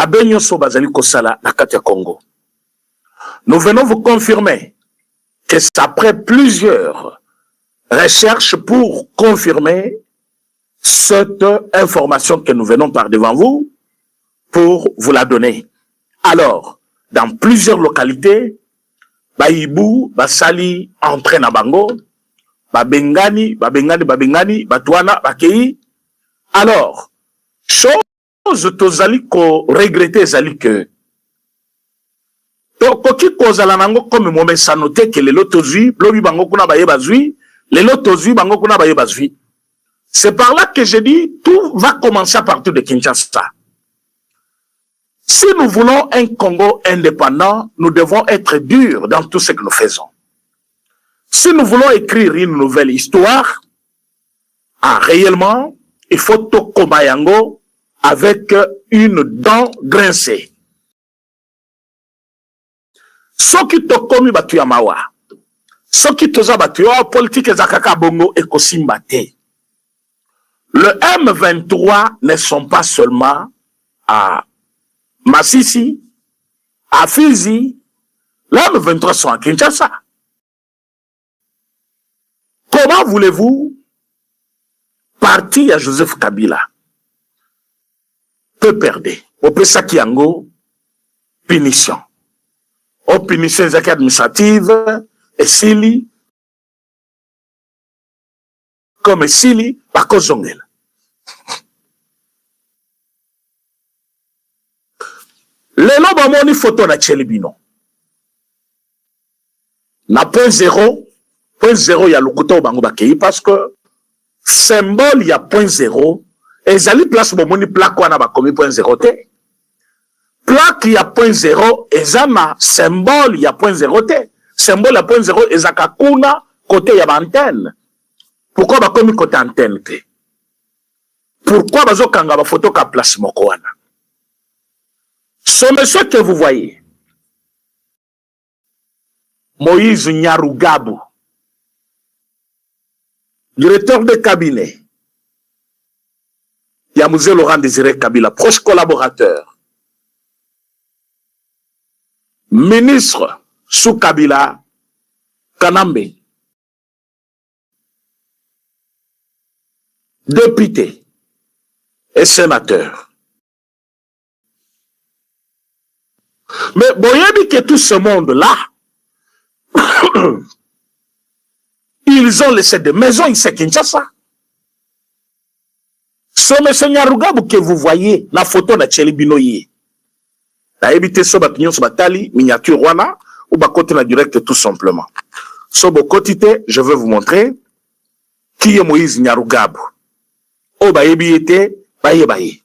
mabenyo so bazali kosala na kati ya Congo. Nous venons vous confirmer que c'est après plusieurs recherches pour confirmer cette information que nous venons par devant vous pour vous la donner. Alors, dans plusieurs localités, Baïbou, Basali, entraîne à Bango, Babengani, Batouana, Bakei. Alors, chose tozali ko regretter zali que to koki kozala nango comme mo mesa noter que les lotozui, lobi bango kuna baye bazui, les lotozui bango kuna baye bazui. C'est par là que je dis tout va commencer à partir de Kinshasa. Si nous voulons un Congo indépendant, nous devons être durs dans tout ce que nous faisons. Si nous voulons écrire une nouvelle histoire, réellement, il faut Tokomayango avec une dent grincée. Ce qui tokomi batu ya mawa, ce qui toza batu ya politique zakaka bongo et kosimbate. Le M23 ne sont pas seulement à Massissi, à Fizi, les M23 sont à Kinshasa. Comment voulez-vous partir à Joseph Kabila? Peu perdre. Au Pessa Kiango, punition. Au punition administrative, et Sili, comme Sili, par Kozongel. Les lobes ont photo na Tchelibino. Na point zéro y a le couteau au bango bakei parce que symbole y a point zéro et zali place bomoni plaque wana ba komi point zéro te. Plaque y a point zéro et zama symbole y a point zéro te. Symbole y a point zéro et zakakuna côté y a antenne. Pourquoi ba komi côté antenne te? Pourquoi bazo kanga ba photo ka place moko wana? Ce monsieur que vous voyez, Moïse Nyarugabo, directeur de cabinet, Yamouze Laurent Désiré Kabila, proche collaborateur, ministre sous Kabila, Kanambe, député et sénateur. Mais voyez que tout ce monde-là, ils ont laissé des maisons ici à Kinshasa. Ce monsieur Nyarugabo que vous voyez, la photo de Tchelibino yé. La évité so batignon so batali, miniature wana, ou bakote na direct tout simplement. So bokotite, je vais vous montrer qui est Moïse Nyarugabo. O ba yebi ete, baye baye.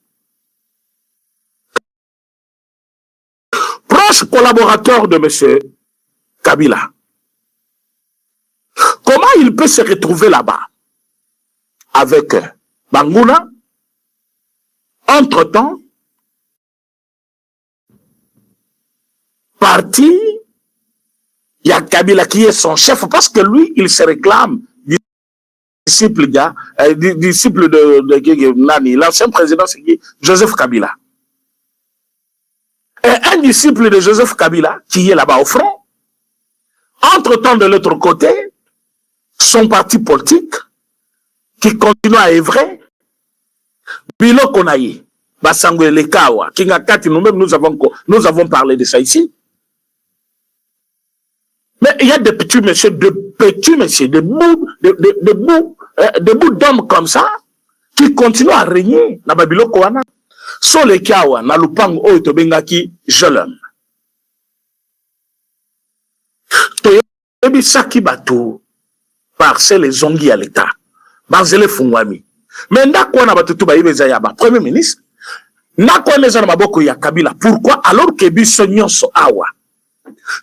Proche collaborateur de M. Kabila. Comment il peut se retrouver là-bas avec Bangouna? Entre-temps, parti, il y a Kabila qui est son chef parce que lui, il se réclame disciple de Nani, l'ancien président, c'est Joseph Kabila. Et un disciple de Joseph Kabila qui est là-bas au front. Entre-temps, de l'autre côté, son parti politique qui continue à œuvrer, Bilo Konaye, Bassangwe Lekawa, Kingakati, nous-mêmes, nous avons parlé de ça ici. Mais il y a des petits messieurs, des bouts d'hommes comme ça, qui continuent à régner dans Babilo Kowana. So les kawa na lupango oyo tobengaki Jolem. Toyebi saki bato parce les zongi à l'état. Banzele fungwami. Mais ndakwa na bato tu bayebeza ya ba premier ministre. Nakwa neza na maboko ya Kabila. Pourquoi alors que biso nyonso awa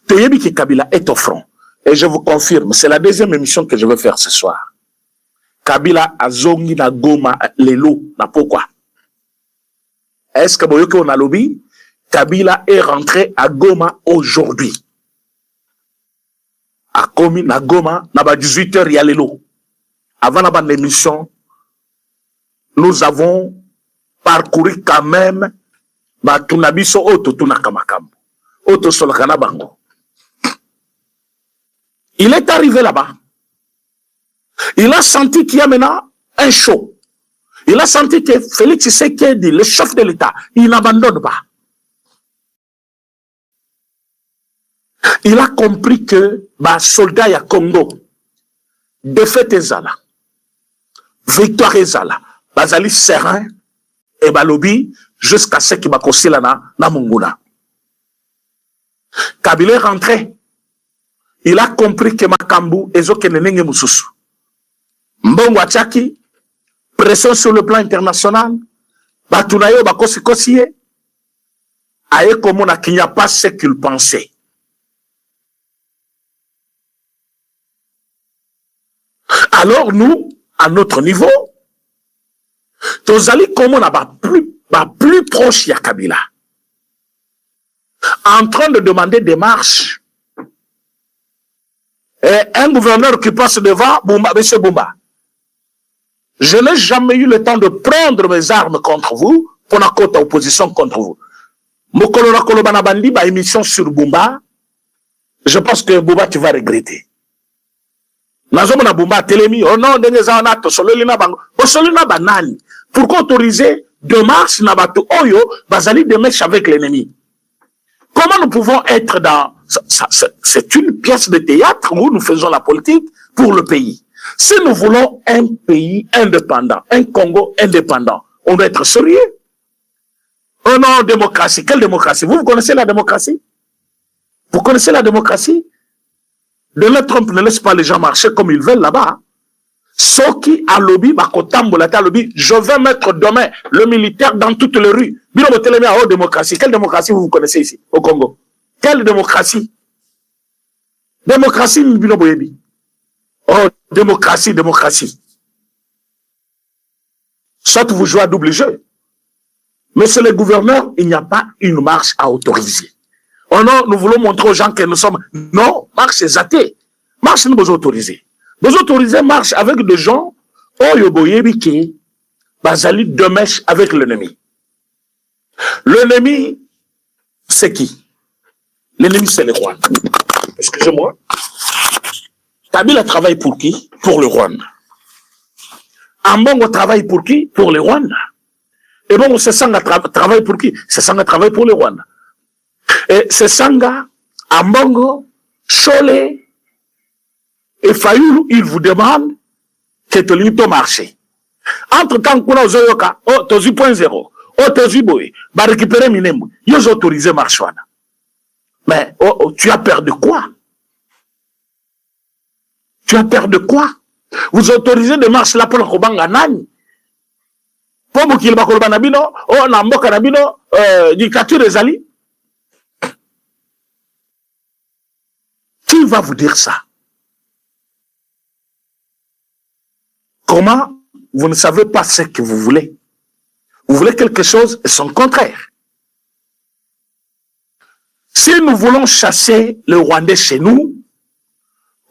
toyebi que Kabila est au front. Et je vous confirme, c'est la deuxième émission que je vais faire ce soir. Kabila a zongi na Goma lelo na pourquoi? Est-ce que Boyoke on a lobby? Kabila est rentré à Goma aujourd'hui. A Komi na Goma, na ba 18h yalelo. Avant la bande d'émission, nous avons parcouru quand même batuna biso oyo totunaka makambo oyo tosolaka na bango. Il est arrivé là-bas. Il a senti qu'il y a maintenant un show. Il a senti que Félix Tshisekedi, le chef de l'État, il n'abandonne pas. Il a compris que les soldats ya Congo, défaite ezala, victoire ezala, bazali serein et balobi jusqu'à ce qu'il va kosila na munguna. Kabila est rentré. Il a compris que makambu ezokende nenge mususu. Mbongo achaki, pression sur le plan international, batunayo bakosi kosiye, aye komona qu'il n'y a pas ce qu'il pensait. Alors nous, à notre niveau, tozali komona plus proche ya Kabila, en train de demander des marches. Et un gouverneur qui passe devant, Boumba, monsieur Boumba, je n'ai jamais eu le temps de prendre mes armes contre vous, pour la côte opposition contre vous. Mokolo Kolobana Bandi, ba émission sur Boumba, je pense que Boumba, tu vas regretter. Nazomona Boumba, Télémi, oh non, Denezanato, Sololina Bango, Sololina Banani. Pourquoi autoriser de marche Nabato Oyo, Bazali de mèche avec l'ennemi? Comment nous pouvons être dans... C'est une pièce de théâtre où nous faisons la politique pour le pays. Si nous voulons un pays indépendant, un Congo indépendant, on doit être sérieux. Oh non, démocratie. Quelle démocratie? Vous connaissez la démocratie? Vous connaissez la démocratie? Donald Trump ne laisse pas les gens marcher comme ils veulent là-bas. Soki a lobby, je vais mettre demain le militaire dans toutes les rues. Oh, démocratie. Quelle démocratie vous connaissez ici, au Congo? Quelle démocratie? Démocratie, oh, démocratie, démocratie. Soit vous jouez à double jeu. Mais c'est le gouverneur, il n'y a pas une marche à autoriser. Oh non, nous voulons montrer aux gens que nous sommes... Non, marche c'est athée. Marche nous besoin autoriser. Vous autorisez marche avec des gens, oh yoboyebi qui, bazali de mèche avec l'ennemi. L'ennemi, c'est qui? L'ennemi, c'est le Rwanda. Excusez-moi. Kabila travaille pour qui? Pour le Rwanda. Ambongo travaille pour qui? Pour le Rwanda. Et bon, Sesanga travaille pour qui? Sesanga travaille pour le Rwanda. Et Sesanga, Ambongo, Cholet et Fayoulou, ils vous demandent que tu limites au marché. Entre-temps, qu'on a Zoyoka, oh, Tozi 0.0, oh, Tozi Boy, va récupérer Minemu, ils ont autorisé Marchouana. Mais, oh, tu as peur de quoi? Tu as peur de quoi? Vous autorisez des marches là pour le Kobanga Nani? Pour vous qu'il va Kolba Nabino, oh, Namboka Nabino, dictature Ezali. Qui va vous dire ça? Comment vous ne savez pas ce que vous voulez? Vous voulez quelque chose et son contraire. Si nous voulons chasser le Rwandais chez nous,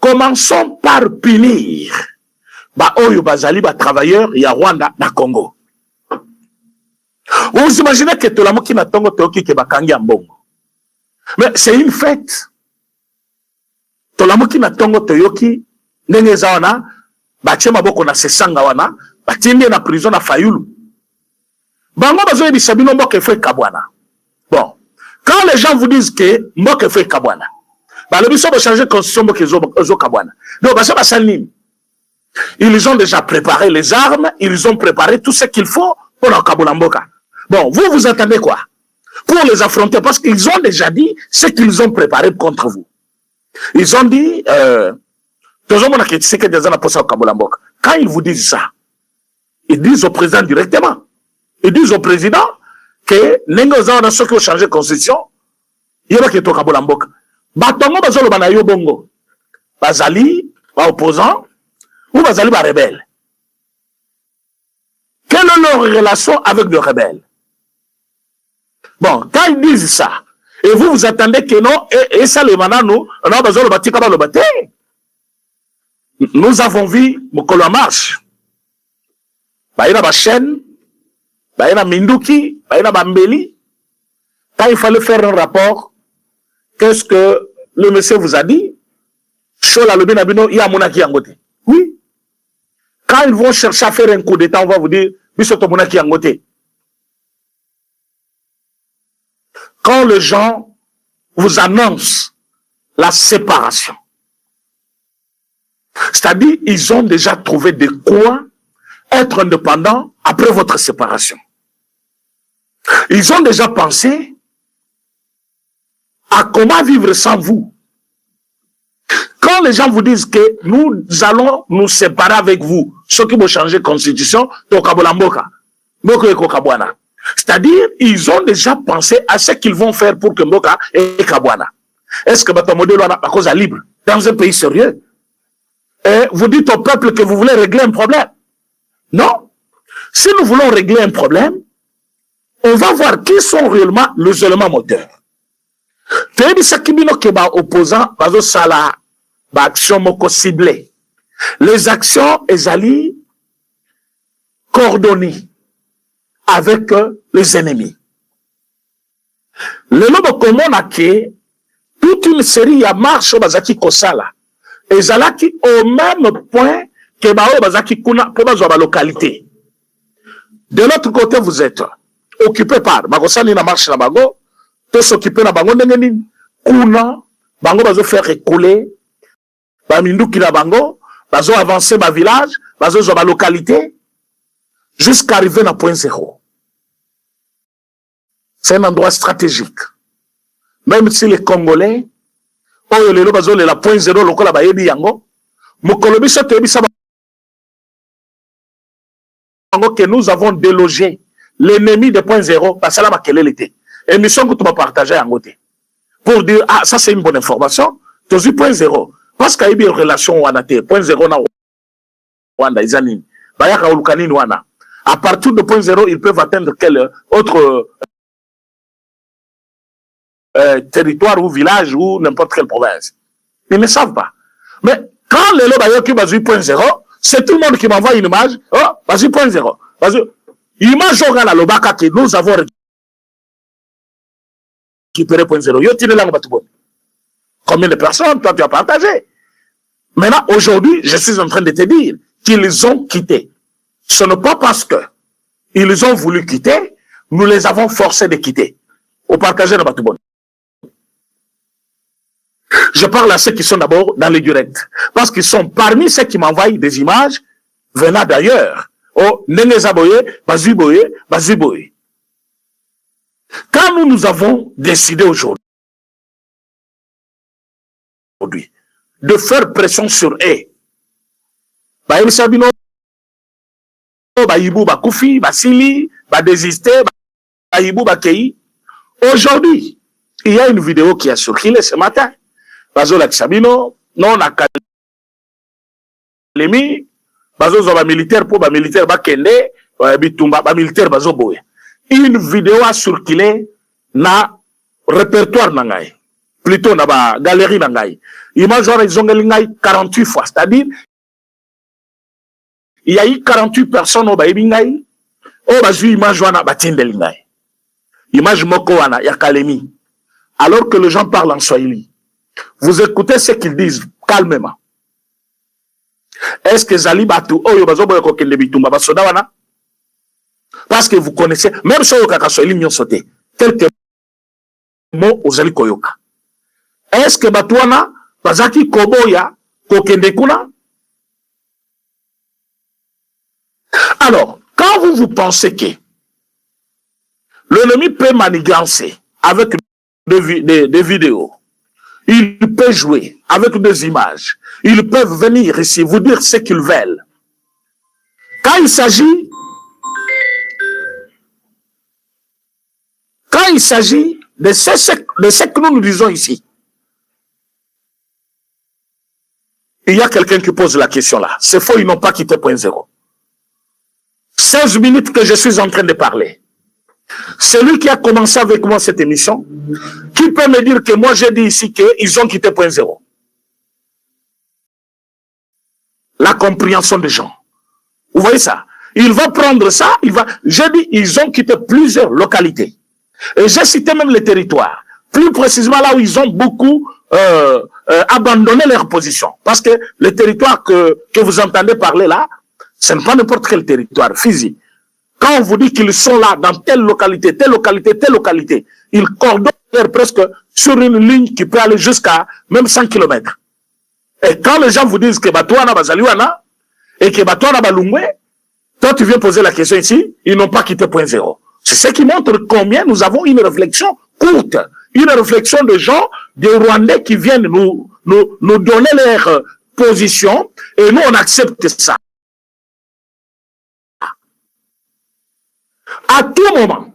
commençons par punir Oyo Bazali, travailleurs, il y a Rwanda, na Congo. Vous imaginez que tout le monde qui n'a tongo toki ke bakangi ambongo. Mais c'est une fête. Tout le monde qui n'a tongo toyoki, nenge zawana, batie maboko na Sesanga wana, batindi na prison na Fayoulou. Bango bazo yebisa bino mboka efwe kabwana. Bon, quand les gens vous disent que mboka efwe kabwana, le biso va changer constitution mboka ezo kabwana. Donc baso basalini. Ils ont déjà préparé les armes, ils ont préparé tout ce qu'il faut pour la Kabola Mboka. Bon, vous attendez quoi? Pour les affronter, parce qu'ils ont déjà dit ce qu'ils ont préparé contre vous. Ils ont dit, quand ils vous disent ça, ils disent au président directement, ils disent au président que Nengoza a ceux qui ont changé de constitution, il y a qui est au Kabola Mboka. Batongo bazolo banayo bongo. Bazali, ba opposant, ou bazali ba rebelle. Quelle est leur relation avec les rebelles? Bon, quand ils disent ça, et vous attendez que non, et ça les manano, on a besoin de bâtir comme le bâtir. Nous avons vu Mokolo marche. Baïna Bachen, Baïna Minduki, Baïna Bambeli, Quand il fallait faire un rapport, qu'est-ce que le monsieur vous a dit? Oui. Quand ils vont chercher à faire un coup d'état, on va vous dire, quand les gens vous annoncent la séparation, c'est-à-dire, ils ont déjà trouvé de quoi être indépendants après votre séparation. Ils ont déjà pensé à comment vivre sans vous. Quand les gens vous disent que nous allons nous séparer avec vous, ceux qui vont changer de constitution, c'est-à-dire, ils ont déjà pensé à ce qu'ils vont faire pour que Mboka et Kabwana. Est-ce que votre modèle a cause à libre dans un pays sérieux? Et vous dites au peuple que vous voulez régler un problème. Non. Si nous voulons régler un problème, on va voir qui sont réellement les éléments moteurs. Opposants, action moko ciblée. Les actions ezali coordonnées avec les ennemis. Le nom commun a que toute une série de marches bazaki kosala. Ezalaki au même point que bazaki kuna pour la localité. De l'autre côté, vous êtes occupé par Bagosani na marche na bago, tous s'occuper na bango ndengeni kuna bango bazo faire écouler ba minduki na bango, bazo avancer ba village, bazo zo ba localité jusqu'à arriver na point zéro. C'est un endroit stratégique. Même si les Congolais oyo lelo bazo le la point zéro lokola ba yebi yango, mokolo biso te bisa que nous avons délogé l'ennemi de point zéro, parce que là, quelle était. Et mission que tu vas partager en côté. Pour dire, ah, ça c'est une bonne information, tu as dit point zéro. Parce qu'il y a une relation à point zéro na Wanda, Izanine. À partir de point zéro, ils peuvent atteindre quel autre territoire ou village ou n'importe quelle province. Ils ne savent pas. Mais quand les lobayos qui basent point zéro, c'est tout le monde qui m'envoie une image. Oh, vas-y, point zéro. Vas-y. Image au la lobaka que nous avons récupéré point zéro. Yo tire langue batubon. Combien de personnes toi tu as partagé? Maintenant, aujourd'hui, je suis en train de te dire qu'ils ont quitté. Ce n'est pas parce que ils ont voulu quitter, nous les avons forcés de quitter. Au partager dans batubon. Je parle à ceux qui sont d'abord dans les directs. Parce qu'ils sont parmi ceux qui m'envoient des images venant d'ailleurs. Oh, Nenezaboye, Baziboye, Baziboye. Quand nous avons décidé aujourd'hui de faire pression sur eux, Baïm Sabino, Baïbou, Bakoufi, Basili, Badésisté, Baïbou, Bakei. Aujourd'hui, il y a une vidéo qui a circulé ce matin. Bazola Sabino, non, la Kalemi, Bazo Zoba militaire pour militaire Bakende, Bitumba, militaire Bazo Boye. Une vidéo a circulé na répertoire nangai. Plutôt na ba galerie nangai. Image ils ont gagné 48 fois. C'est-à-dire, il y a eu 48 personnes au Baïbingai, au Bazu image wana batindelingai. Image moko wana ya Kalemi. Alors que les gens parlent en Swahili. Vous écoutez ce qu'ils disent calmement. Est-ce que Zali Batu, oh, yobazo boye kokende bitumba basoda wana? Parce que vous connaissez, même si vous avez mis sauté, quelques mots aux ali koyoka. Est-ce que Batouana, Bazaki Koboya, kokende kuna? Alors, quand vous pensez que l'ennemi peut manigancer avec des vidéos, il peut jouer avec des images. Ils peuvent venir ici vous dire ce qu'ils veulent. Quand il s'agit de ce que nous disons ici, il y a quelqu'un qui pose la question là. C'est faux, ils n'ont pas quitté point zéro. 16 minutes que je suis en train de parler. Celui qui a commencé avec moi cette émission, qui peut me dire que moi j'ai dit ici qu'ils ont quitté point zéro? La compréhension des gens. Vous voyez ça? Il va prendre ça, j'ai dit ils ont quitté plusieurs localités. Et j'ai cité même les territoires, plus précisément là où ils ont beaucoup abandonné leur position. Parce que les territoires que vous entendez parler là, ce n'est pas n'importe quel territoire physique. Quand on vous dit qu'ils sont là dans telle localité, telle localité, telle localité, ils coordonnent presque sur une ligne qui peut aller jusqu'à même 100 km. Et quand les gens vous disent que Batouana Bazaliwana et que Batouana Balungwe, toi tu viens poser la question ici, ils n'ont pas quitté point zéro. C'est ce qui montre combien nous avons une réflexion courte, une réflexion de gens, des Rwandais qui viennent nous donner leur position et nous on accepte ça. À tout moment,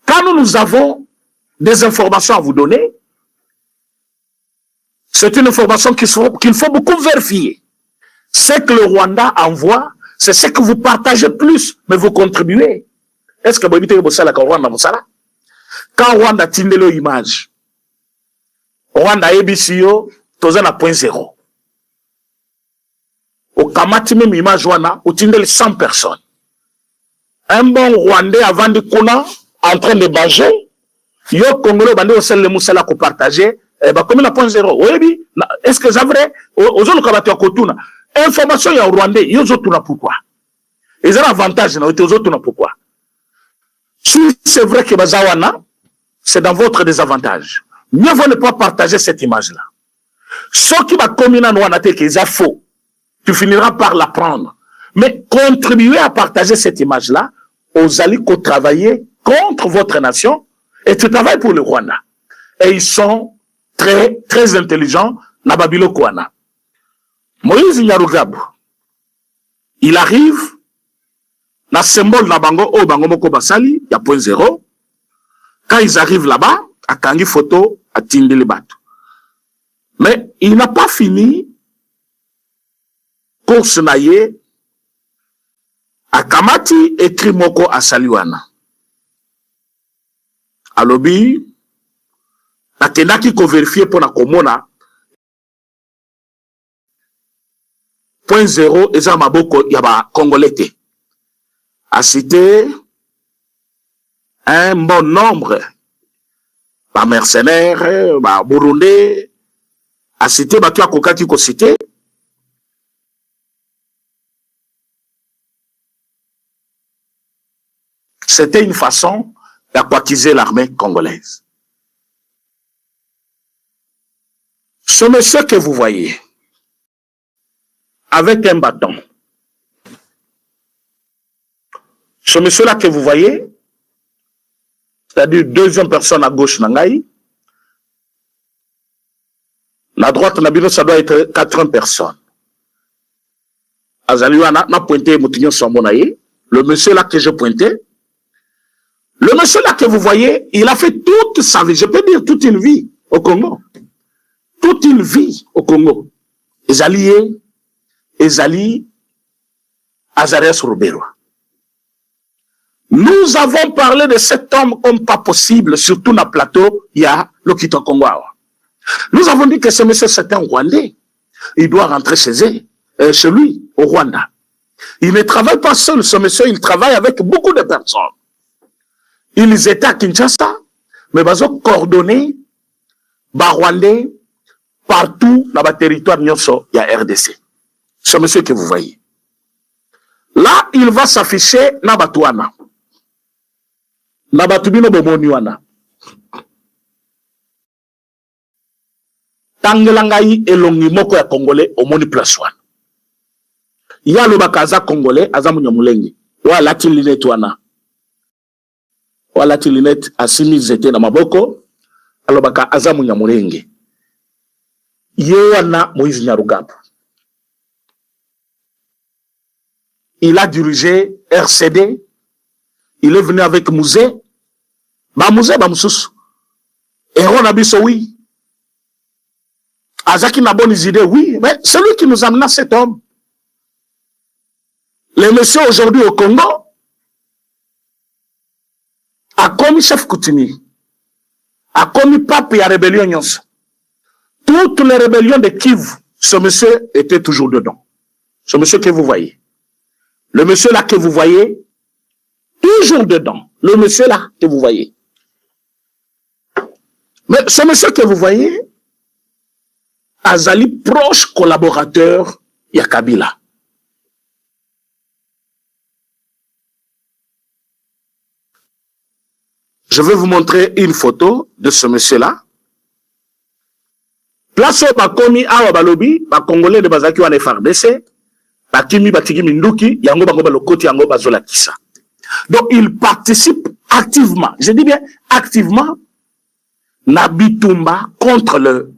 quand nous avons des informations à vous donner, c'est une information qu'il faut beaucoup vérifier. Ce que le Rwanda envoie, c'est ce que vous partagez plus, mais vous contribuez. Est-ce que vous évitez que ça Rwanda quand Rwanda tinde le image, Rwanda EBCO, toza na point zéro. Au Kamati même image wana, au tinde 100 personnes. Un bon Rwandais avant de Kuna, en train de banger, yo Congolais bande au sel le moussala ko partager, eh ben comme la point zéro. Oui, est-ce que c'est vrai? Aux autres kabati akotuna. Information ya Rwandais, yo zotuna pourquoi? Ils ont l'avantage na aux autres na pourquoi? Si c'est vrai que bazawana, c'est dans votre désavantage. Mieux vaut ne pas partager cette image-là. Ce qui va communiquer à nous, c'est faux. Tu finiras par l'apprendre. Mais contribuer à partager cette image-là aux alliés qui travaillent contre votre nation et tu travailles pour le Rwanda. Et ils sont très, très intelligents. Nababilo Kouana. Moïse Nyarugab, il arrive, la symbole na bango, oh bango moko basali, ya point zéro. Quand ils arrivent là-bas, à Kangi photo, à Tindeli Batu. Mais il n'a pas fini, course naye, à Kamati écrit moko à Saliwana. À lobby, la kenaki ko vérifier pour la komona, point zéro, et ça maboko yaba congolais. A cité un bon nombre de mercenaires, de Burundais, a cité Bakia Kokaki ko cité. C'était une façon d'aquaquiser l'armée congolaise. Ce monsieur que vous voyez, avec un bâton, ce monsieur-là que vous voyez, c'est-à-dire deuxième personne à gauche, Nangaï, la droite, ça doit être 80 personnes. Azaliwana n'a pointé Moutignon Sambonaye, le monsieur-là que je pointais, le monsieur-là que vous voyez, il a fait toute sa vie, je peux dire toute une vie au Congo. Toute une vie au Congo. Ezali, Azarias Robero. Nous avons parlé de cet homme comme pas possible, surtout dans le plateau, il y a l'Okito Congo. Nous avons dit que ce monsieur, c'est un Rwandais. Il doit rentrer chez lui, au Rwanda. Il ne travaille pas seul, ce monsieur, il travaille avec beaucoup de personnes. Ils étaient à Kinshasa, mais ils ont coordonné, Rwandais, partout dans le territoire, il y a RDC. Ce monsieur que vous voyez. Là, il va s'afficher dans Batouana. Nabatubino Bomoniwana. Tangelangai elongi moko ya Congolais au moni plus one. Ya lo bakaza Congolais azamu nyamulengi. Wa lati linet wana. Wa lati linet asimi zete na maboko. Alo baka azamu nyamulengi. Ye wana Moïse Nyarugab. Il a dirigé RCD. Il est venu avec Mouzé. Mouzé, Moussous. Et on a dit oui. Azaki n'a bonne idée, oui. Mais c'est lui qui nous amena cet homme. Le monsieur aujourd'hui au Congo a commis chef coutumier. A commis pape et a rébellion. Toutes les rébellions de Kivu, ce monsieur était toujours dedans. Ce monsieur que vous voyez. Le monsieur là que vous voyez, toujours dedans. Le monsieur là que vous voyez. Mais ce monsieur que vous voyez, Azali proche collaborateur ya Kabila. Je vais vous montrer une photo de ce monsieur-là. Place où bakomi awa balobi, ba Congolais de bazaki wana FARDC, bakimi batiki minduki, yango bango balokoti yango bazola kisa. Donc il participe activement, je dis bien activement, Nabitumba contre le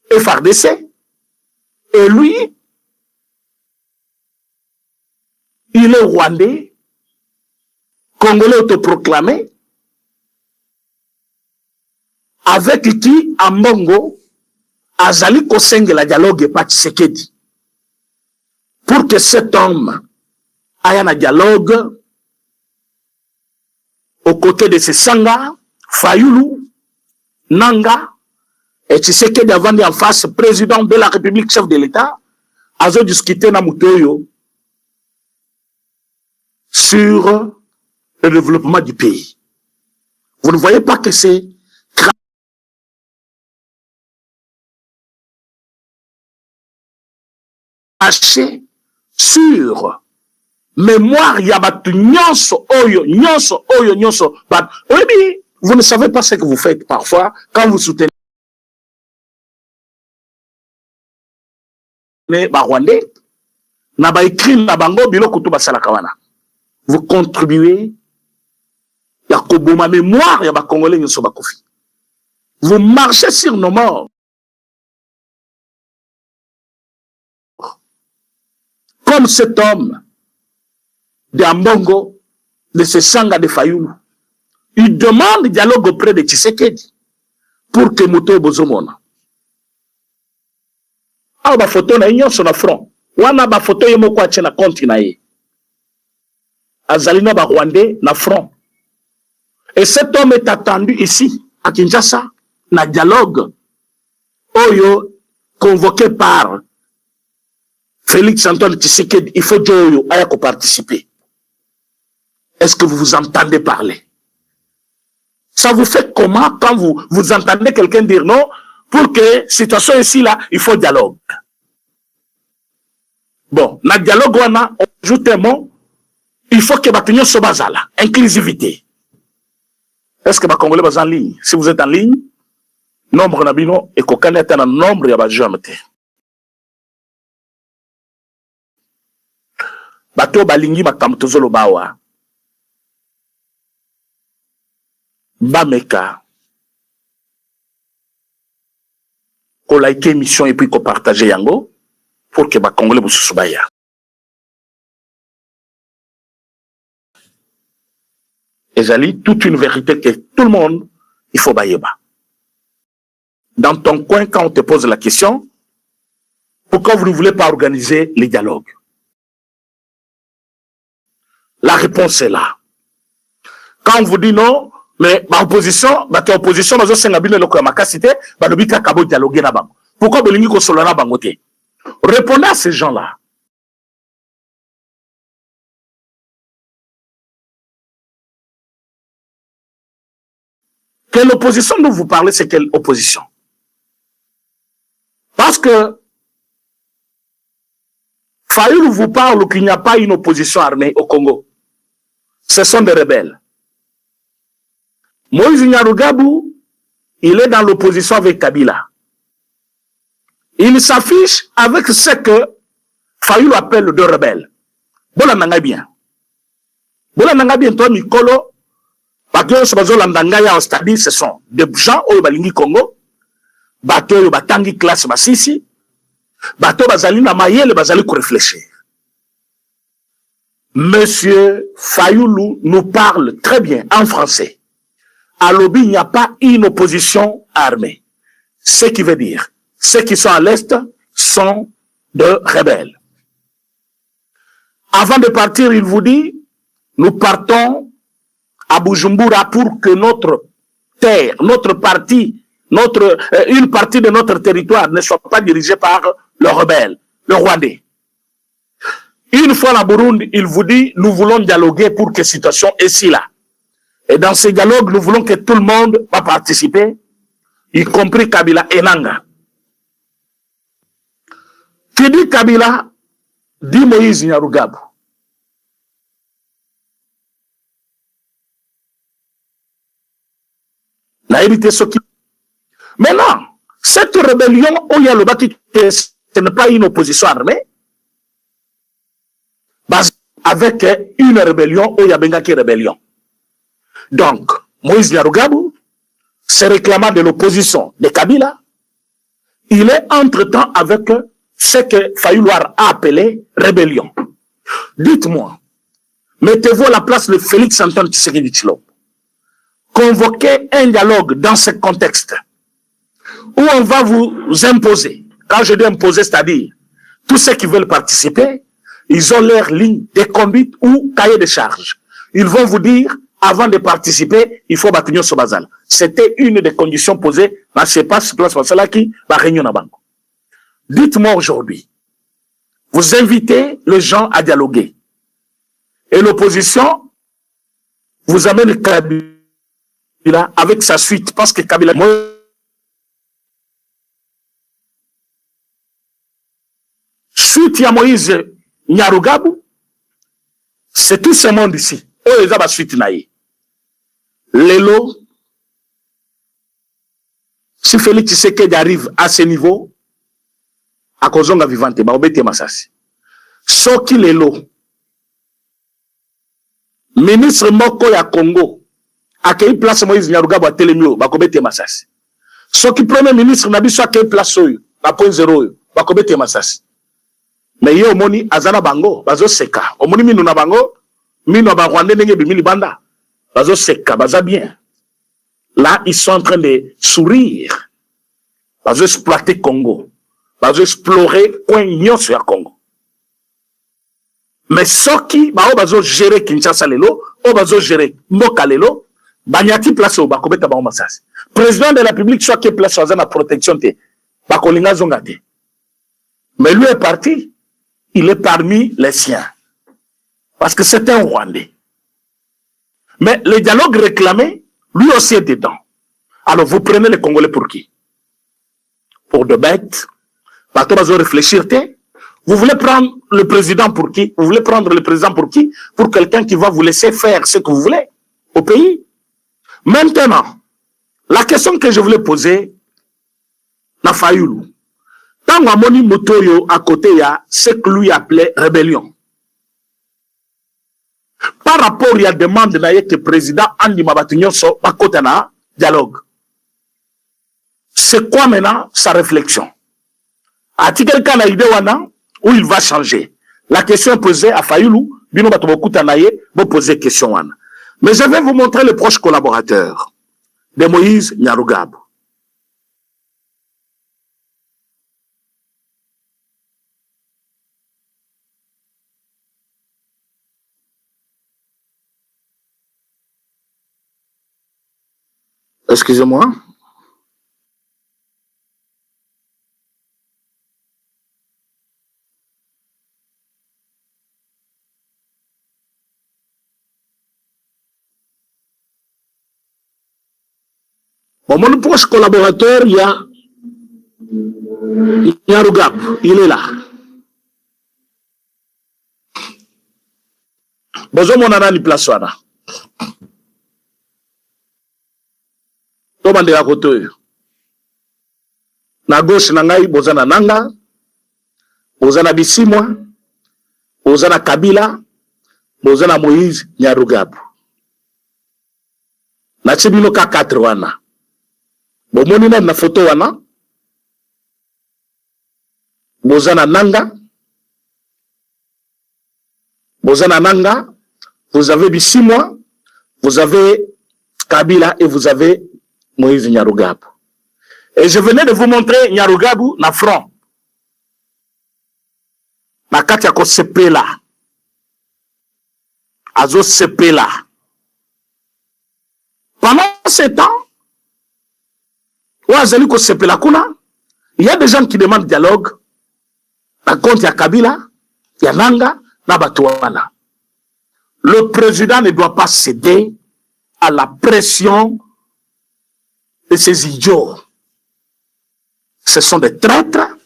FARDC. Et lui, il est rwandais, Congolais autoproclamé, avec qui, à Mbongo, Azali Kosenge la dialogue et pas Tshisekedi. Pour que cet homme ait un dialogue aux côtés de Sanga, Fayulu, Nanga, et Tshisekedi avant en face, président de la République, chef de l'État, a discuté na Mutoyo sur le développement du pays. Vous ne voyez pas que c'est craché sur mémoire yabatu nyonso oyo but oui, vous ne savez pas ce que vous faites parfois quand vous soutenez ba Rwandais na ba écrit na bango biloko to basala kawana. Vous contribuez ya koboma mémoire ya ba Congolais nyonso bakofi. Vous marchez sur nos morts. Comme cet homme de Ambongo, de Sanga de Fayulu, il demande dialogue auprès de Tshisekedi pour que Muto Bozomona. Ah, ba photo na inyo sur le front. Wana ba photo yemo kwa tchena konti na ye. Azalina ba Rwandais na front. Et cet homme est attendu ici, à Kinshasa, na dialogue. Oyo, convoqué par Félix Antoine Tshisekedi, il faut Joyo Ayako participer. Est-ce que vous vous entendez parler? Ça vous fait comment quand vous entendez quelqu'un dire non, pour que situation ici là, il faut dialogue. Bon, na dialogue on ajoute un mot, il faut que Batignon soit basala, inclusivité. Est-ce que les Congolais sont en ligne? Si vous êtes en ligne, nombre nabino et qu'aucun est un nombre ya bajamte. Bato balingi makamtozolo bawa. Bameka. Ko like émission et puis ko partager yango pour que ba Congolais bususubaya. Et j'allie toute une vérité que tout le monde, il faut baïeba. Dans ton coin, quand on te pose la question, pourquoi vous ne voulez pas organiser les dialogues? La réponse est là. Quand on vous dit non, mais ma opposition, bah t'es opposition, mais c'est ngabine le makasite, bah le bika kabo dialoguer na bango. Pourquoi bolingi ko solana bangote? Répondez à ces gens-là. Quelle opposition dont vous parlez, c'est quelle opposition? Parce que Fayulu vous parle qu'il n'y a pas une opposition armée au Congo. Ce sont des rebelles. Moïse Nyarugabou, il est dans l'opposition avec Kabila. Il s'affiche avec ce que Fayulu appelle deux rebelles. Bola nanga bien. Bola nanga bien, toi, Mikolo, ce sont des gens au Balingi Congo, bateau au Batangi classe Basisi, bateau Bazali na Mayele Bazali pour réfléchir. Monsieur Fayulu nous parle très bien en français. À l'Obi, il n'y a pas une opposition armée. Ce qui veut dire, ceux qui sont à l'Est sont de rebelles. Avant de partir, il vous dit, nous partons à Bujumbura pour que notre terre, notre parti, une partie de notre territoire ne soit pas dirigée par le rebelle, le Rwandais. Une fois à Burundi, il vous dit, nous voulons dialoguer pour que la situation est ici là. Et dans ces dialogues, nous voulons que tout le monde va participer. y compris Kabila et Nanga. Qui dit Kabila, dit Moïse Nyarugabo. Maintenant, cette rébellion, où il y a le bâti, ce n'est pas une opposition armée, avec une rébellion, où il y a Bengaki rébellion. Donc, Moïse Nyarugabo, se réclamant de l'opposition de Kabila, il est entre-temps avec ce que Fayouloir a appelé rébellion. Dites-moi, mettez-vous à la place de Félix Antoine Tshisekedi Tshilombo. Convoquez un dialogue dans ce contexte où on va vous imposer. Quand je dis imposer, c'est-à-dire tous ceux qui veulent participer, ils ont leur ligne de conduite ou cahier de charge. Ils vont vous dire, avant de participer, il faut battre sur Bazal. C'était une des conditions posées dans ce place qui va réunion à Banco. Dites-moi aujourd'hui, vous invitez les gens à dialoguer. Et l'opposition vous amène Kabila avec sa suite, parce que Kabila... Suite à Moïse Nyarugabo, c'est tout ce monde ici. Oh, ils ont la suite naïe. Lelo, si Félix Tshisekedi arrive à ce niveau, à Kozonga vivante, ba obete masasi. Soki lelo, ministre moko ya Congo, akei place Moïse Nyarugabo a Telemio, ba kobete masasi. Soki premier ministre nabiso akei place oyo, ba point zéro oyo, ba kobete masasi. Mais yo omoni azana bango, bazo seka. Omoni minu na bango, minu ba Rwanda nenge bimili banda. Bazo seka, baza bien. Là, ils sont en train de sourire. Bazo exploiter Congo. Bazo explorer coin nyonso ya Congo. Mais soki, bazo gérer Kinshasa lelo, bazo gérer Mboka lelo, banyati place au bakobeta ba masasi. Président de la République soit qui place dans la protection te. Bakolinga zonga te. Mais lui est parti. Il est parmi les siens. Parce que c'est un Rwandais. Mais le dialogue réclamé, lui aussi est dedans. Alors vous prenez les Congolais pour qui? Pour de bêtes. Parce que vous réfléchir. Vous voulez prendre le président pour qui? Vous voulez prendre le président pour qui? Pour quelqu'un qui va vous laisser faire ce que vous voulez au pays. Maintenant, la question que je voulais poser, na Fayoulou. Tant que Motoyo à côté, il y a ce que lui appelait rébellion. Par rapport à la demande de le président Andi Mabatunyo so bakotana dialogue. C'est quoi maintenant sa réflexion? A-t-il quelqu'un a idée où il va changer? La question est posée à Fayoulou, bino batobokutanaye, vous posez question wana. Mais je vais vous montrer le proche collaborateur de Moïse Nyarugabo. Excusez-moi. Bon, mon proche collaborateur, il y a Nyarugabo, il est là. Bonjour, mon anani place wana. Tomande ya koto. Na gauche na ngai bozana Nanga, bozana Bisimwa, bozana Kabila, bozana Moïse Nyarugabo. Na tshibino ka 4 wana. Bomoni na photo wana. Bozana Nanga. Bozana Nanga, vous avez Bisimwa, vous avez Kabila et vous avez Moïse Nyarugabo. Et je venais de vous montrer Nyarugabo na front. Na kati ya ko sepela. Azo sepela. Pendant ce temps, il y a des gens qui demandent dialogue. Par contre, il y a Kabila, il y a Nanga, Nabatouana. Le président ne doit pas céder à la pression de ces idiots ce sont des traîtres,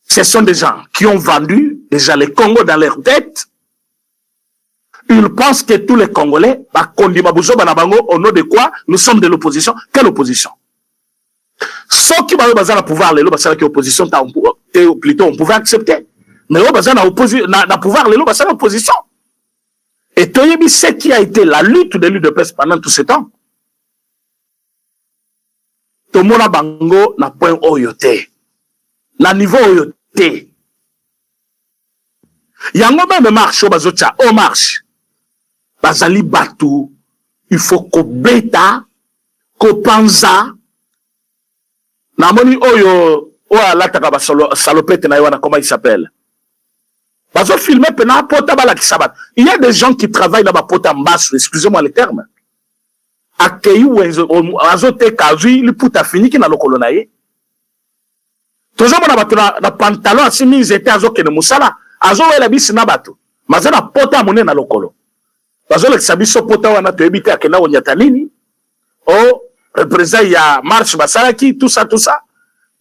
ce sont des gens qui ont vendu déjà les Congos dans leur tête. Ils pensent que tous les Congolais, au nom de quoi nous sommes de l'opposition. Quelle opposition? Ceux qui ont besoin de pouvoir, les opposition, plutôt on pouvait accepter. Mais on besoin de pouvoir, les opposition. Et Toyebi, ce qui a été la lutte de l'UDPS pendant tout ce temps. Tomona bango na point oyote. Na niveau oyote. Yango même marche, bazocha, on marche. Bazali batu, il faut ko beta, ko panza. Namoni oyo, la takaba salopette na yoana, comment il s'appelle? Bazo filmer pena pota bala ki sabat. Il y a des gens qui travaillent dans ma pota mbasso, excusez-moi le terme. Akei ou azote kazi, li puta fini ki na lokolo na ye. Toujours mon abato na pantalon asi mis était azo kene musala, azo wela bisi na bato. Maza na pota mone na lokolo. Bazo le sabiso pota wana to ebite akena wonyata nini? Oh, représente ya marche basalaki, tout ça.